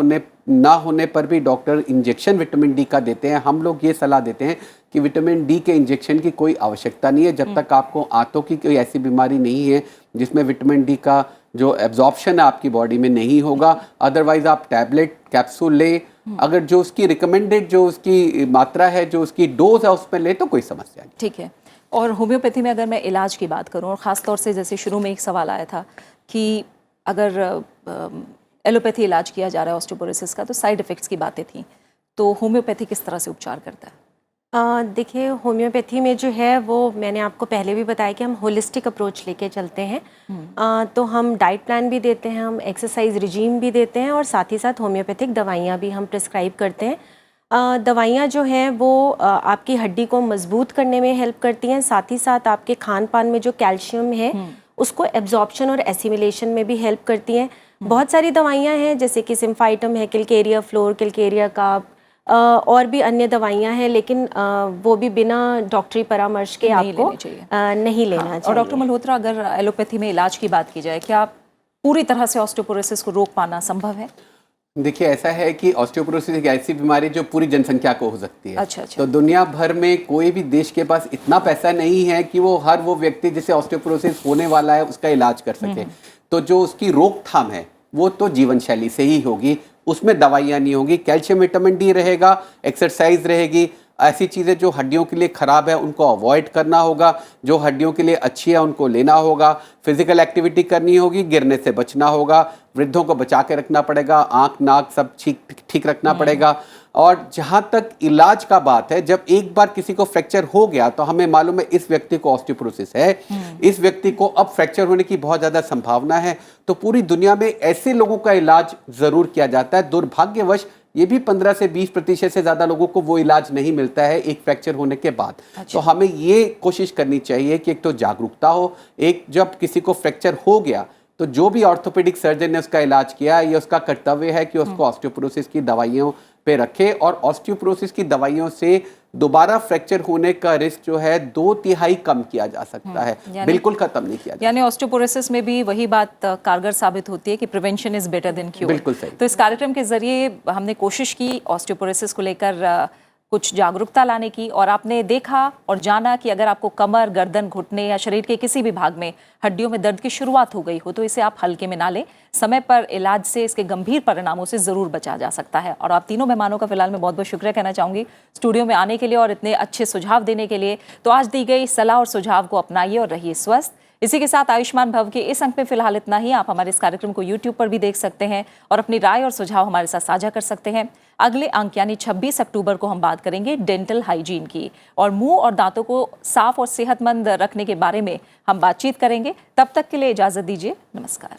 ना होने पर भी डॉक्टर इंजेक्शन विटामिन डी का देते हैं। हम लोग ये सलाह देते हैं कि विटामिन डी के इंजेक्शन की कोई आवश्यकता नहीं है जब तक आपको आंतों की कोई ऐसी बीमारी नहीं है जिसमें विटामिन डी का जो एब्जॉर्प्शन है आपकी बॉडी में नहीं होगा। अदरवाइज आप टैबलेट कैप्सूल ले, अगर जो उसकी रिकमेंडेड जो उसकी मात्रा है, जो उसकी डोज है उसमें ले तो कोई समस्या नहीं। ठीक है। और होम्योपैथी में अगर मैं इलाज की बात करूं, और ख़ास तौर से जैसे शुरू में एक सवाल आया था कि अगर एलोपैथी इलाज किया जा रहा है ऑस्टियोपोरोसिस का तो साइड इफ़ेक्ट्स की बातें थी, तो होम्योपैथी किस तरह से उपचार करता है? देखिए होम्योपैथी में जो है वो मैंने आपको पहले भी बताया कि हम होलिस्टिक अप्रोच लेके चलते हैं। तो हम डाइट प्लान भी देते हैं, हम एक्सरसाइज रिजीम भी देते हैं और साथ ही साथ होम्योपैथिक दवाइयाँ भी हम प्रिस्क्राइब करते हैं। दवाइयाँ जो हैं वो आपकी हड्डी को मजबूत करने में हेल्प करती हैं, साथ ही साथ आपके खान पान में जो कैल्शियम है उसको एब्जॉर्प्शन और एसिमिलेशन में भी हेल्प करती हैं। बहुत सारी दवाइयाँ हैं जैसे कि सिम्फाइटम है, किलकेरिया फ्लोर, किलकेरिया काप, और भी अन्य दवाइयाँ हैं, लेकिन वो भी बिना डॉक्टरी परामर्श के आपको नहीं लेना चाहिए। और डॉक्टर मल्होत्रा, अगर एलोपैथी में इलाज की बात की जाए, क्या पूरी तरह से ऑस्टियोपोरोसिस को रोक पाना संभव है? देखिए, ऐसा है कि ऑस्टियोपोरोसिस एक ऐसी बीमारी जो पूरी जनसंख्या को हो सकती है। अच्छा। तो दुनिया भर में कोई भी देश के पास इतना पैसा नहीं है कि वो हर वो व्यक्ति जिसे ऑस्टियोपोरोसिस होने वाला है उसका इलाज कर सके। तो जो उसकी रोकथाम है वो तो जीवन शैली से ही होगी, उसमें दवाइयाँ नहीं होगी, कैल्शियम विटामिन डी रहेगा, एक्सरसाइज रहेगी, ऐसी चीज़ें जो हड्डियों के लिए ख़राब है उनको अवॉइड करना होगा, जो हड्डियों के लिए अच्छी है उनको लेना होगा, फिजिकल एक्टिविटी करनी होगी, गिरने से बचना होगा, वृद्धों को बचा के रखना पड़ेगा, आँख नाक सब ठीक रखना पड़ेगा। और जहाँ तक इलाज का बात है, जब एक बार किसी को फ्रैक्चर हो गया तो हमें मालूम है इस व्यक्ति को ऑस्टियोपोरोसिस है, इस व्यक्ति को अब फ्रैक्चर होने की बहुत ज़्यादा संभावना है, तो पूरी दुनिया में ऐसे लोगों का इलाज ज़रूर किया जाता है। दुर्भाग्यवश ये भी 15 से 20% से ज़्यादा लोगों को वो इलाज नहीं मिलता है एक फ्रैक्चर होने के बाद। तो हमें ये कोशिश करनी चाहिए कि एक तो जागरूकता हो, एक जब किसी को फ्रैक्चर हो गया तो जो भी ऑर्थोपेडिक सर्जन ने उसका इलाज किया, ये उसका कर्तव्य है कि उसको ऑस्टियोपोरोसिस की दवाइयों पे रखे, और ऑस्टियोपोरोसिस की दवाइयों से दोबारा फ्रैक्चर होने का रिस्क जो है 2/3 कम किया जा सकता है, बिल्कुल खत्म नहीं किया जा। यानी ऑस्टियोपोरोसिस में भी वही बात कारगर साबित होती है कि prevention is better than cure. बिल्कुल सही। तो इस कार्यक्रम के जरिए हमने कोशिश की ऑस्टियोपोरोसिस को लेकर कुछ जागरूकता लाने की, और आपने देखा और जाना कि अगर आपको कमर, गर्दन, घुटने या शरीर के किसी भी भाग में हड्डियों में दर्द की शुरुआत हो गई हो तो इसे आप हल्के में ना लें। समय पर इलाज से इसके गंभीर परिणामों से ज़रूर बचा जा सकता है। और आप तीनों मेहमानों का फिलहाल मैं बहुत बहुत शुक्रिया कहना चाहूँगी स्टूडियो में आने के लिए और इतने अच्छे सुझाव देने के लिए। तो आज दी गई सलाह और सुझाव को अपनाइए और रहिए स्वस्थ। इसी के साथ आयुष्मान भव के इस अंक में फिलहाल इतना ही। आप हमारे इस कार्यक्रम को YouTube पर भी देख सकते हैं और अपनी राय और सुझाव हमारे साथ साझा कर सकते हैं। अगले अंक यानी 26 अक्टूबर को हम बात करेंगे डेंटल हाइजीन की, और मुंह और दांतों को साफ और सेहतमंद रखने के बारे में हम बातचीत करेंगे। तब तक के लिए इजाजत दीजिए, नमस्कार।